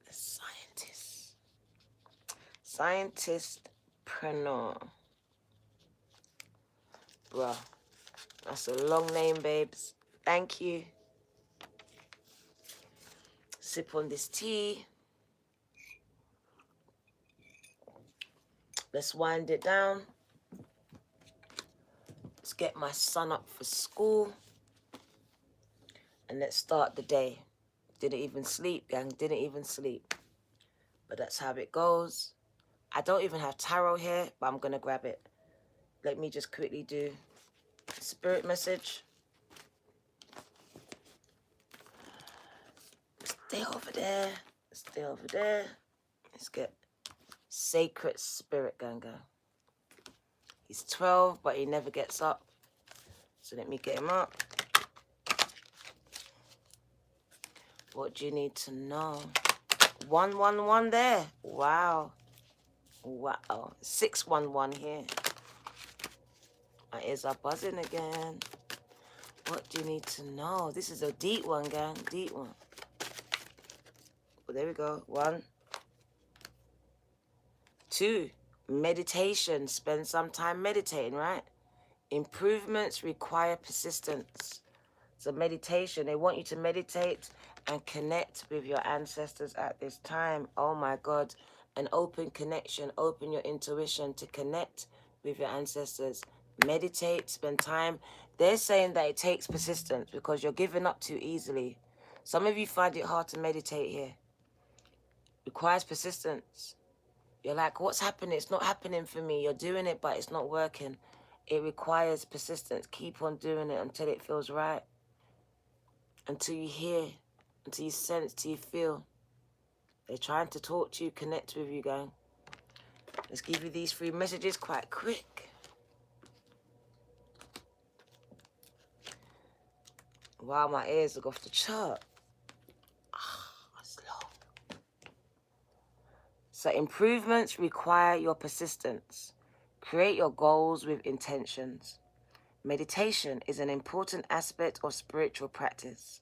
The scientist. Scientistpreneur. Bruh, that's a long name, babes. Thank you. Sip on this tea. Let's wind it down. Let's get my son up for school. And let's start the day. Didn't even sleep, gang. Didn't even sleep. But that's how it goes. I don't even have tarot here, but I'm going to grab it. Let me just quickly do spirit message. Stay over there. Stay over there. Let's get sacred spirit ganga. He's 12, but he never gets up. So let me get him up. What do you need to know? 111 there. Wow. Wow. 611 here. My ears are buzzing again. What do you need to know? This is a deep one, gang. Deep one. Well, there we go. 1, 2. Meditation. Spend some time meditating, right? Improvements require persistence. So meditation, they want you to meditate and connect with your ancestors at this time. Oh my God. An open connection. Open your intuition to connect with your ancestors. Meditate, spend time. They're saying that it takes persistence because you're giving up too easily. Some of you find it hard to meditate here. Requires persistence. You're like, what's happening? It's not happening for me. You're doing it, but it's not working. It requires persistence. Keep on doing it until it feels right. Until you hear, until you sense, until you feel. They're trying to talk to you, connect with you, gang. Let's give you these 3 messages quite quick. Wow, my ears are off the chart. That's long. So improvements require your persistence. Create your goals with intentions. Meditation is an important aspect of spiritual practice,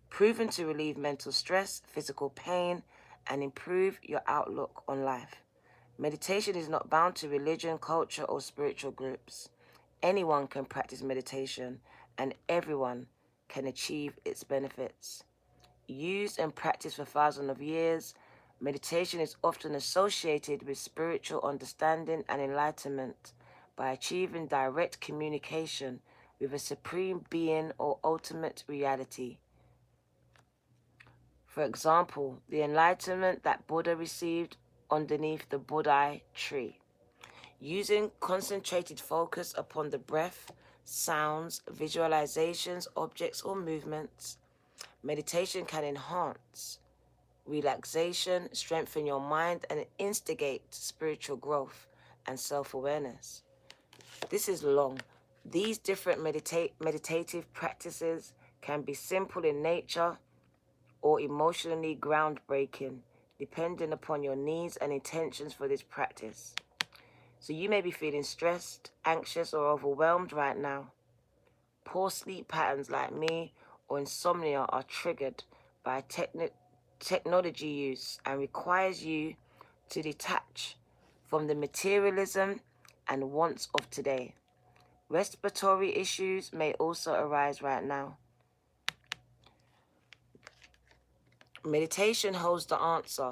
proven to relieve mental stress, physical pain, and improve your outlook on life. Meditation is not bound to religion, culture, or spiritual groups. Anyone can practice meditation, and everyone can achieve its benefits. Used and practiced for thousands of years, meditation is often associated with spiritual understanding and enlightenment by achieving direct communication with a supreme being or ultimate reality. For example, the enlightenment that Buddha received underneath the Bodhi tree. Using concentrated focus upon the breath, sounds, visualizations, objects, or movements, meditation can enhance relaxation, strengthen your mind, and instigate spiritual growth and self-awareness. This is long. These different meditative practices can be simple in nature or emotionally groundbreaking, depending upon your needs and intentions for this practice. So you may be feeling stressed, anxious, or overwhelmed right now. Poor sleep patterns like me or insomnia are triggered by technology use and requires you to detach from the materialism and wants of today. Respiratory issues may also arise right now. Meditation holds the answer.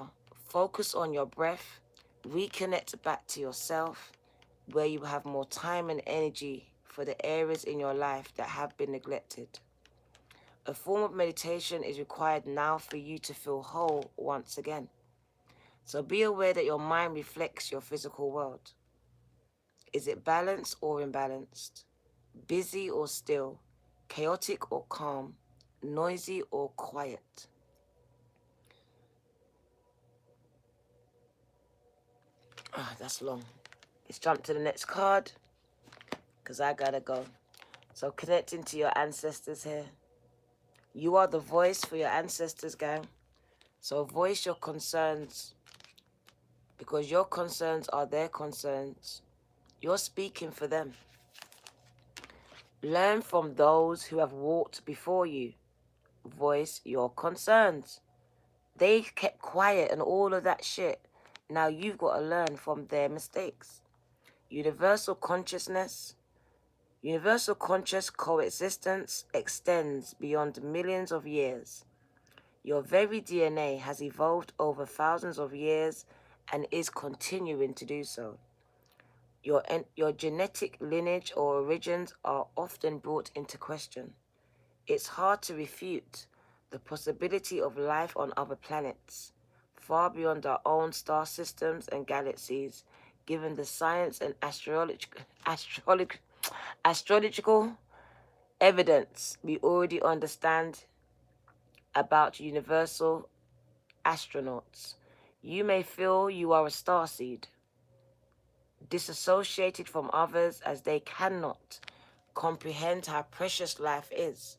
Focus on your breath, reconnect back to yourself, where you have more time and energy for the areas in your life that have been neglected. A form of meditation is required now for you to feel whole once again. So be aware that your mind reflects your physical world. Is it balanced or imbalanced? Busy or still? Chaotic or calm? Noisy or quiet? That's long. Let's jump to the next card, because I gotta go. So connecting to your ancestors here. You are the voice for your ancestors, gang. So voice your concerns, because your concerns are their concerns. You're speaking for them. Learn from those who have walked before you. Voice your concerns. They kept quiet and all of that shit. Now you've got to learn from their mistakes. Universal consciousness. Universal conscious coexistence extends beyond millions of years. Your very DNA has evolved over thousands of years and is continuing to do so. Your genetic lineage or origins are often brought into question. It's hard to refute the possibility of life on other planets, far beyond our own star systems and galaxies, given the science and astrological evidence we already understand about universal astronauts. You may feel you are a starseed, disassociated from others as they cannot comprehend how precious life is.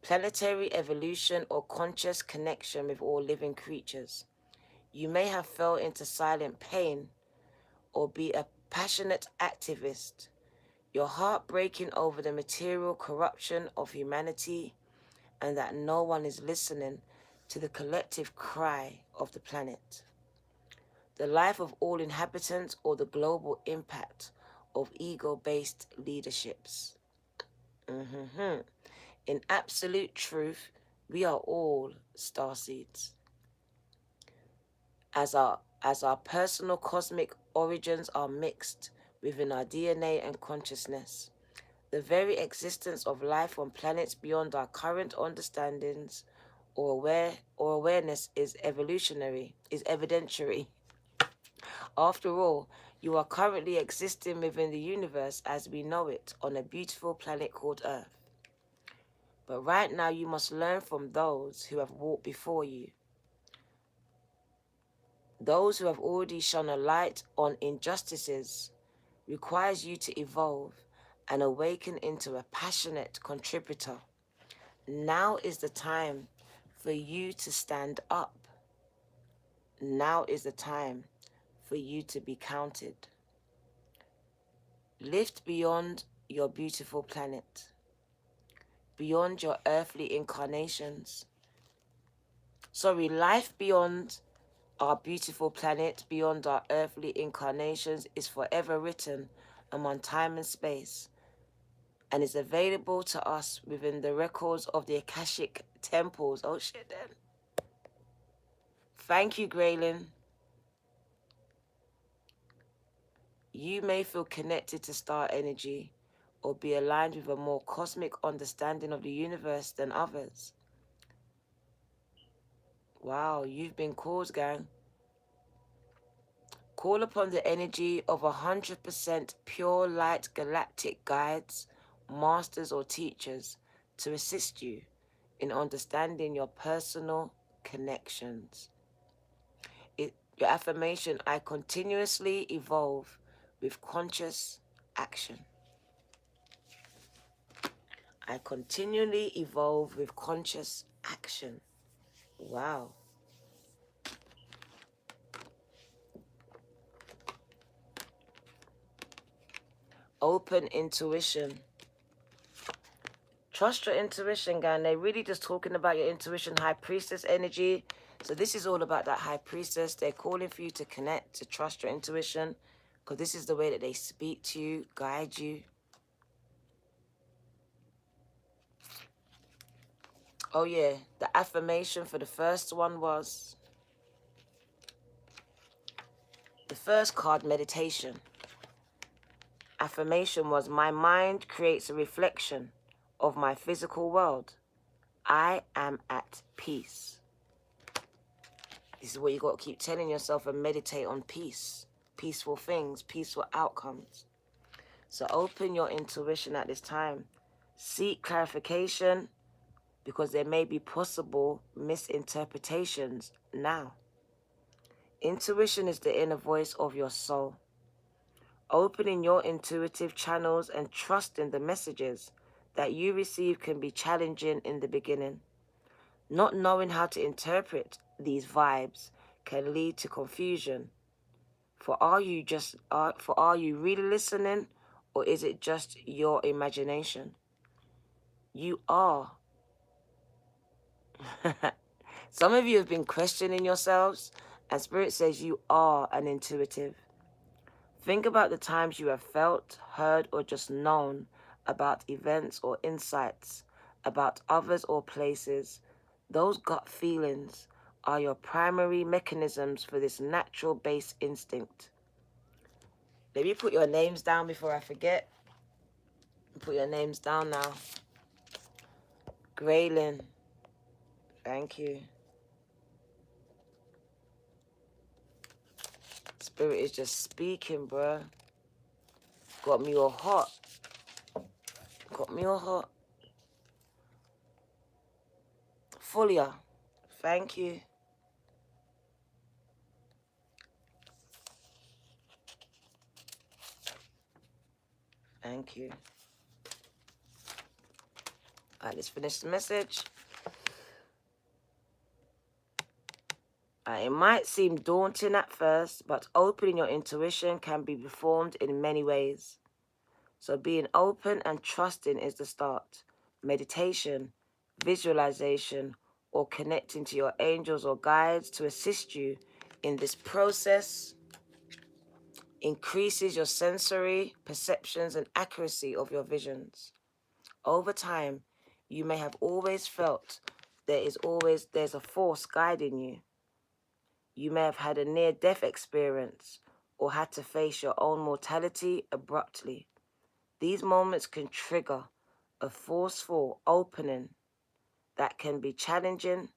Planetary evolution or conscious connection with all living creatures. You may have fell into silent pain or be a passionate activist, your heart breaking over the material corruption of humanity and that no one is listening to the collective cry of the planet. The life of all inhabitants or the global impact of ego-based leaderships. In absolute truth, we are all starseeds. As our personal cosmic origins are mixed within our DNA and consciousness, the very existence of life on planets beyond our current understandings or awareness is evidentiary. After all, you are currently existing within the universe as we know it on a beautiful planet called Earth. But right now you must learn from those who have walked before you. Those who have already shone a light on injustices requires you to evolve and awaken into a passionate contributor. Now is the time for you to stand up. Now is the time for you to be counted. Lift beyond your beautiful planet, beyond your earthly incarnations. Life beyond our beautiful planet, beyond our earthly incarnations, is forever written among time and space and is available to us within the records of the Akashic temples. Oh shit then. Thank you, Graylin. You may feel connected to star energy or be aligned with a more cosmic understanding of the universe than others. Wow, you've been called, gang. Call upon the energy of 100% pure light galactic guides, masters or teachers to assist you in understanding your personal connections. Your affirmation, I continuously evolve with conscious action. I continually evolve with conscious action. Wow. Open intuition. Trust your intuition, guys. They're really just talking about your intuition, High Priestess energy. So this is all about that High Priestess. They're calling for you to connect, to trust your intuition, because this is the way that they speak to you, guide you. Oh yeah, the affirmation for the first one was the first card, meditation. Affirmation was, my mind creates a reflection of my physical world. I am at peace. This is what you got to keep telling yourself and meditate on peace. Peaceful things, peaceful outcomes. So open your intuition at this time. Seek clarification because there may be possible misinterpretations now. Intuition is the inner voice of your soul. Opening your intuitive channels and trusting the messages that you receive can be challenging in the beginning. Not knowing how to interpret these vibes can lead to confusion. Are you really listening, or is it just your imagination? You are. Some of you have been questioning yourselves, and Spirit says you are an intuitive. Think about the times you have felt, heard, or just known about events or insights about others or places. Those gut feelings are your primary mechanisms for this natural base instinct. Let me put your names down before I forget. Put your names down now. Graylin, thank you. Spirit is just speaking, bruh. Got me all hot. Got me all hot. Fulia, thank you. Thank you. All right, let's finish the message. It might seem daunting at first, but opening your intuition can be performed in many ways. So being open and trusting is the start. Meditation, visualization, or connecting to your angels or guides to assist you in this process increases your sensory perceptions and accuracy of your visions. Over time, you may have always felt there's a force guiding you. You may have had a near-death experience or had to face your own mortality abruptly. These moments can trigger a forceful opening that can be challenging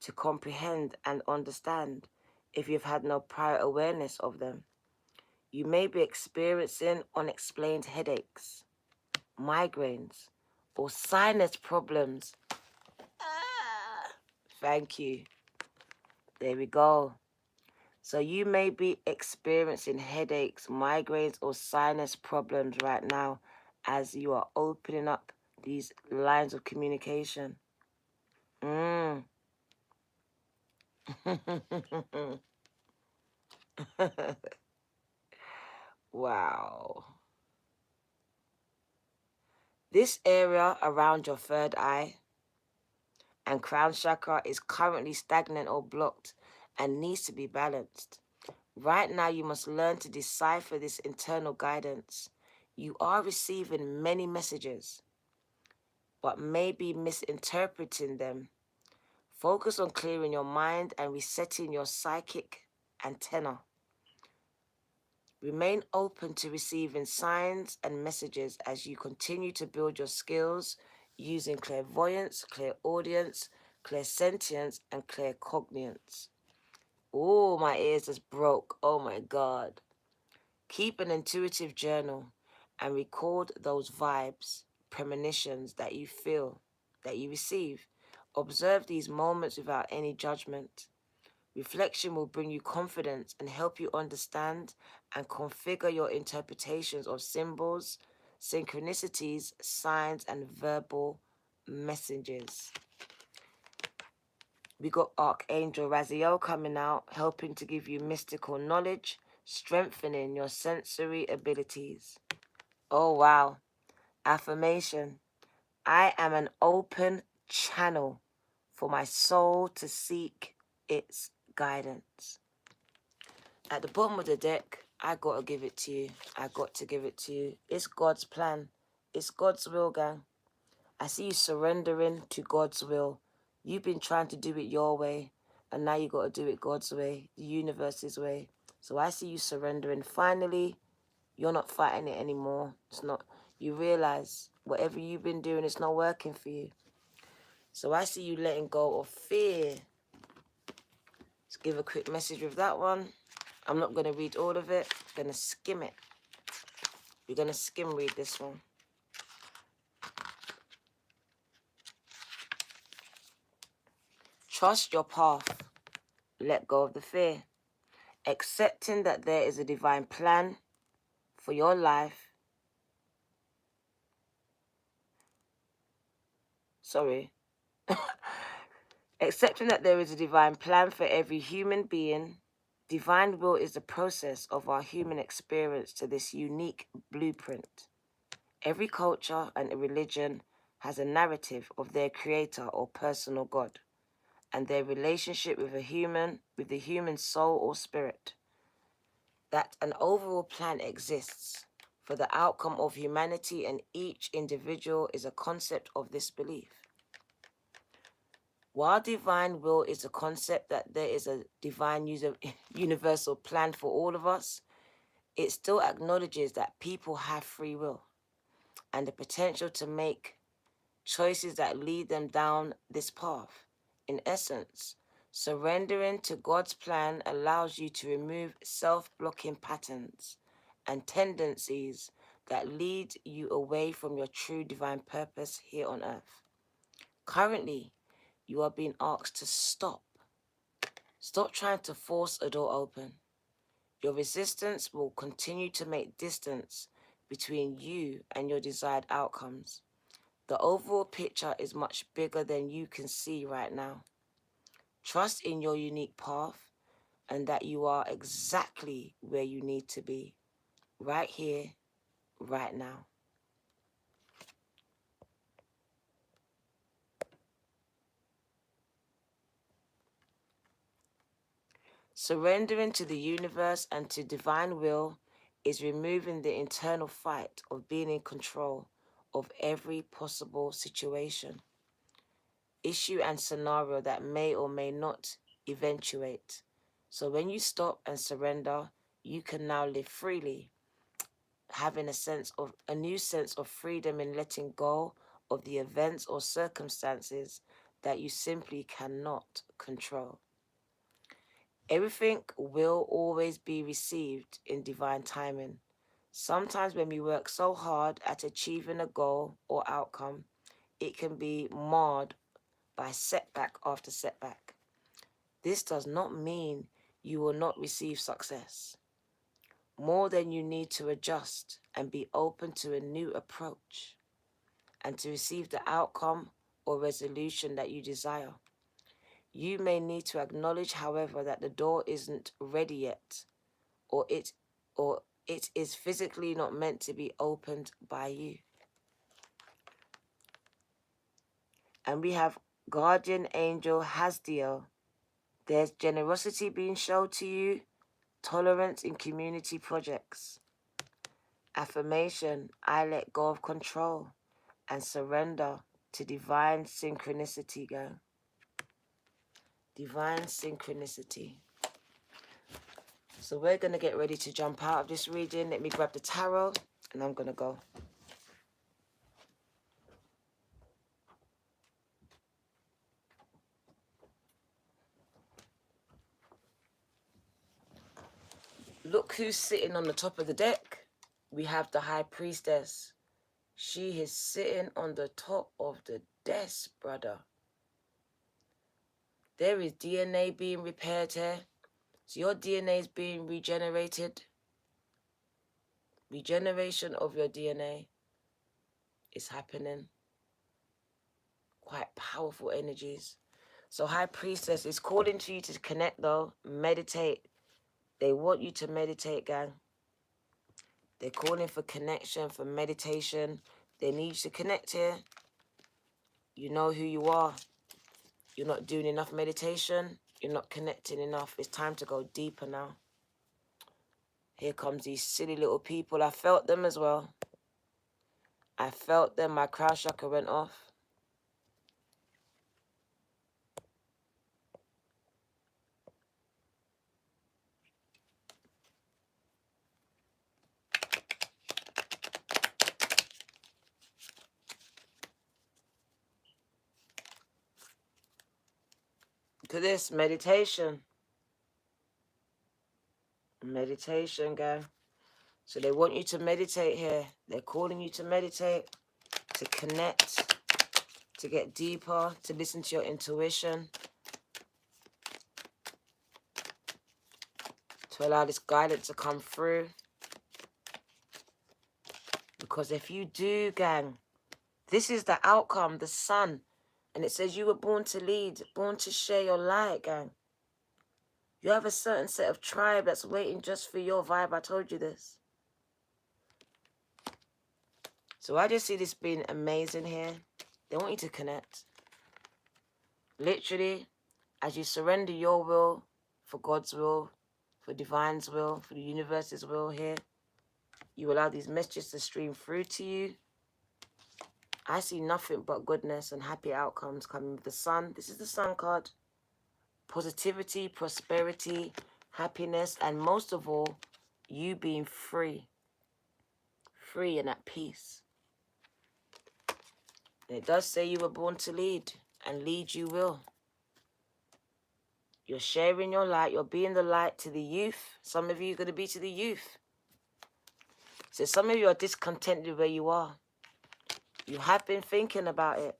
to comprehend and understand if you've had no prior awareness of them. You may be experiencing unexplained headaches, migraines, or sinus problems. Thank you. There we go. So you may be experiencing headaches, migraines, or sinus problems right now as you are opening up these lines of communication. Wow. This area around your third eye and crown chakra is currently stagnant or blocked and needs to be balanced. Right now, you must learn to decipher this internal guidance. You are receiving many messages, but may be misinterpreting them. Focus on clearing your mind and resetting your psychic antenna. Remain open to receiving signs and messages as you continue to build your skills using clairvoyance, clairaudience, clairsentience, and claircognizance. Oh, my ears just broke. Oh my God. Keep an intuitive journal and record those vibes, premonitions that you feel, that you receive. Observe these moments without any judgment. Reflection will bring you confidence and help you understand and configure your interpretations of symbols, synchronicities, signs, and verbal messages. We got Archangel Raziel coming out, helping to give you mystical knowledge, strengthening your sensory abilities. Oh, wow. Affirmation. I am an open channel for my soul to seek its guidance. At the bottom of the deck, I got to give it to you. I got to give it to you. It's God's plan. It's God's will, gang. I see you surrendering to God's will. You've been trying to do it your way, and now you got to do it God's way, the universe's way. So I see you surrendering. Finally, you're not fighting it anymore. It's not. You realize whatever you've been doing, it's not working for you. So I see you letting go of fear. Let's give a quick message with that one. I'm not going to read all of it. I'm going to skim it. We're going to skim read this one. Trust your path. Let go of the fear. Accepting that there is a divine plan for your life. Accepting that there is a divine plan for every human being. Divine will is the process of our human experience to this unique blueprint. Every culture and religion has a narrative of their creator or personal God and their relationship with the human soul or spirit. That an overall plan exists for the outcome of humanity, and each individual is a concept of this belief. While divine will is a concept that there is a divine universal plan for all of us, it still acknowledges that people have free will and the potential to make choices that lead them down this path. In essence, surrendering to God's plan allows you to remove self-blocking patterns and tendencies that lead you away from your true divine purpose here on earth. Currently, you are being asked to stop. Stop trying to force a door open. Your resistance will continue to make distance between you and your desired outcomes. The overall picture is much bigger than you can see right now. Trust in your unique path and that you are exactly where you need to be, right here, right now. Surrendering to the universe and to divine will is removing the internal fight of being in control of every possible situation, issue, and scenario that may or may not eventuate. So when you stop and surrender, you can now live freely, having a new sense of freedom in letting go of the events or circumstances that you simply cannot control. Everything will always be received in divine timing. Sometimes when we work so hard at achieving a goal or outcome, it can be marred by setback after setback. This does not mean you will not receive success. More than you need to adjust and be open to a new approach and to receive the outcome or resolution that you desire. You may need to acknowledge, however, that the door isn't ready yet, or it is physically not meant to be opened by you. And we have Guardian Angel Hasdiel. There's generosity being shown to you, tolerance in community projects. Affirmation, I let go of control and surrender to divine synchronicity, girl. Divine synchronicity. So we're going to get ready to jump out of this reading. Let me grab the tarot and I'm going to go. Look who's sitting on the top of the deck. We have the High Priestess. She is sitting on the top of the desk, brother. There is DNA being repaired here. So your DNA is being regenerated. Regeneration of your DNA is happening. Quite powerful energies. So High Priestess is calling to you to connect though. Meditate. They want you to meditate, gang. They're calling for connection, for meditation. They need you to connect here. You know who you are. You're not doing enough meditation. You're not connecting enough. It's time to go deeper now. Here comes these silly little people. I felt them as well. I felt them. My crown chakra went off. To this meditation. Meditation, gang. So they want you to meditate here. They're calling you to meditate, to connect, to get deeper, to listen to your intuition, to allow this guidance to come through. Because if you do, gang, this is the outcome, the sun. And it says you were born to lead, born to share your light, gang. You have a certain set of tribe that's waiting just for your vibe. I told you this. So I just see this being amazing here. They want you to connect. Literally, as you surrender your will for God's will, for divine's will, for the universe's will here, you allow these messages to stream through to you. I see nothing but goodness and happy outcomes coming with the sun. This is the sun card. Positivity, prosperity, happiness, and most of all, you being free. Free and at peace. And it does say you were born to lead, and lead you will. You're sharing your light. You're being the light to the youth. Some of you are going to be to the youth. So some of you are discontented where you are. You have been thinking about it.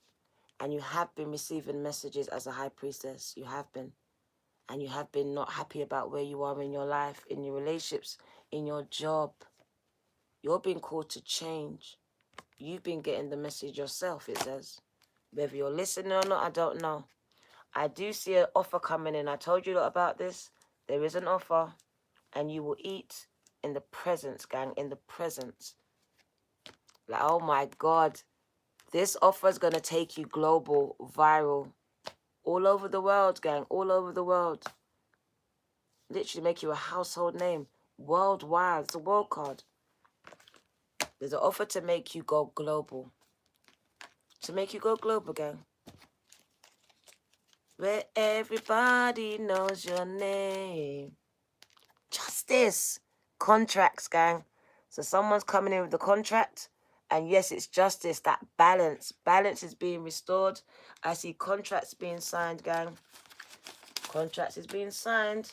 And you have been receiving messages as a High Priestess. You have been. And you have been not happy about where you are in your life, in your relationships, in your job. You're being called to change. You've been getting the message yourself, it says. Whether you're listening or not, I don't know. I do see an offer coming in. I told you about this. There is an offer. And you will eat in the presence, gang. In the presence. Like, oh my God. This offer is going to take you global, viral. All over the world, gang. All over the world. Literally make you a household name. Worldwide. It's a world card. There's an offer to make you go global. To make you go global, gang. Where everybody knows your name. Justice. Contracts, gang. So someone's coming in with the contract. And yes, it's justice. That balance. Balance is being restored. I see contracts being signed, gang. Contracts is being signed.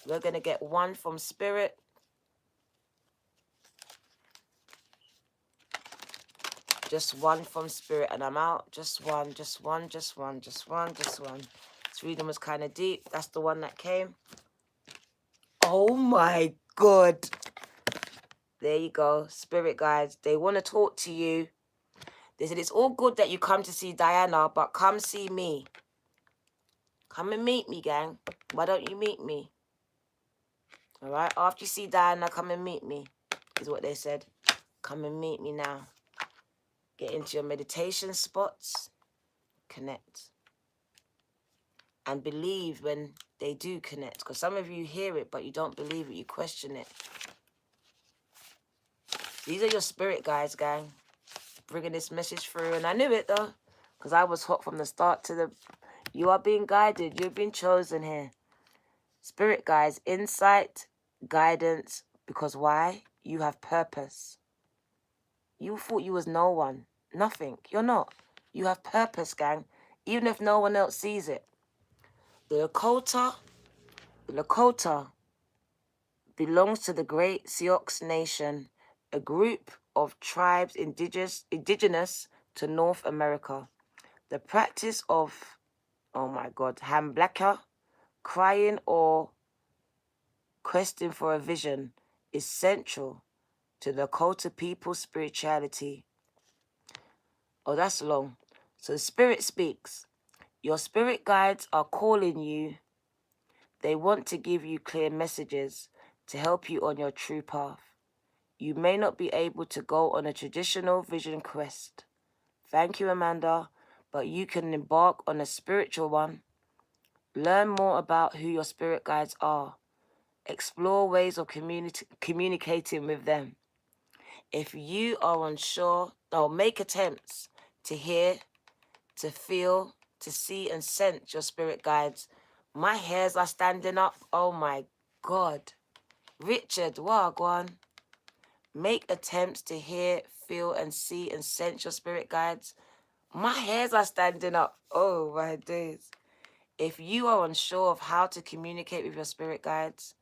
We're going to get one from Spirit. Just one from Spirit and I'm out. Just one, just one, just one, just one, just one. This reading was kind of deep. That's the one that came. Oh my God. There you go. Spirit guides. They want to talk to you. They said it's all good that you come to see Diana, but come see me. Come and meet me, gang. Why don't you meet me? All right? After you see Diana, come and meet me, is what they said. Come and meet me now. Get into your meditation spots. Connect. And believe when they do connect. Because some of you hear it, but you don't believe it. You question it. These are your spirit guides, gang. Bringing this message through. And I knew it, though. Because I was hot from the start to the... You are being guided. You've been chosen here. Spirit guides, insight, guidance. Because why? You have purpose. You thought you was no one. Nothing. You're not. You have purpose, gang. Even if no one else sees it. The Lakota belongs to the Great Sioux Nation, a group of tribes indigenous to North America. The practice of, oh my God, Hamblaka, crying or questing for a vision, is central to the Lakota people's spirituality. Oh, that's long. So the Spirit speaks. Your spirit guides are calling you. They want to give you clear messages to help you on your true path. You may not be able to go on a traditional vision quest. Thank you, Amanda, but you can embark on a spiritual one. Learn more about who your spirit guides are. Explore ways of communicating with them. If you are unsure, make attempts to hear, to feel, to see and sense your spirit guides. My hairs are standing up. Oh my God. Richard, wagwan. Make attempts to hear, feel and see and sense your spirit guides. My hairs are standing up. Oh my days. If you are unsure of how to communicate with your spirit guides,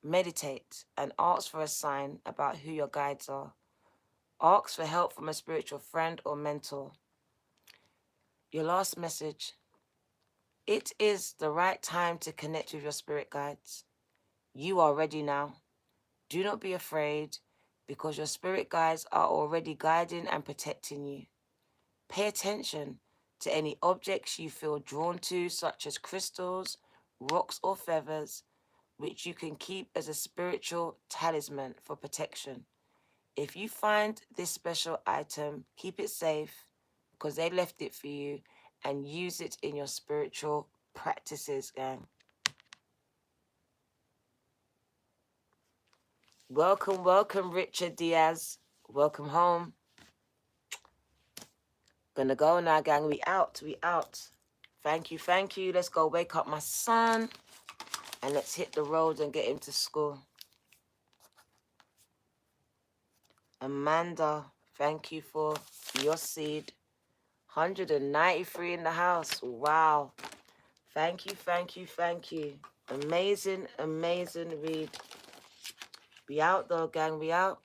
meditate and ask for a sign about who your guides are. Ask for help from a spiritual friend or mentor. Your last message. It is the right time to connect with your spirit guides. You are ready now. Do not be afraid because your spirit guides are already guiding and protecting you. Pay attention to any objects you feel drawn to, such as crystals, rocks or feathers, which you can keep as a spiritual talisman for protection. If you find this special item, keep it safe because they left it for you and use it in your spiritual practices, gang. Welcome, welcome, Richard Diaz. Welcome home. Gonna go now, gang. We out, we out. Thank you, thank you. Let's go wake up my son and let's hit the road and get him to school. Amanda, thank you for your seed. 193 in the house. Wow. Thank you, thank you, thank you. Amazing, amazing read. We out though, gang. We out.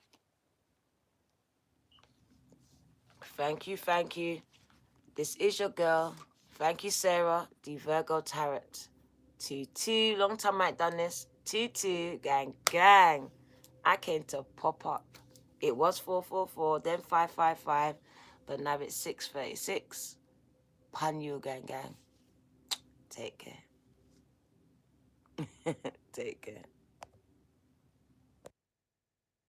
Thank you, thank you. This is your girl. Thank you, Sarah, the Virgo Tarot. 22. Long time I ain't done this. 22. Gang, gang. I came to pop up. It was 444, then 555, but now it's 636. Pan you, gang, gang. Take care. Take care.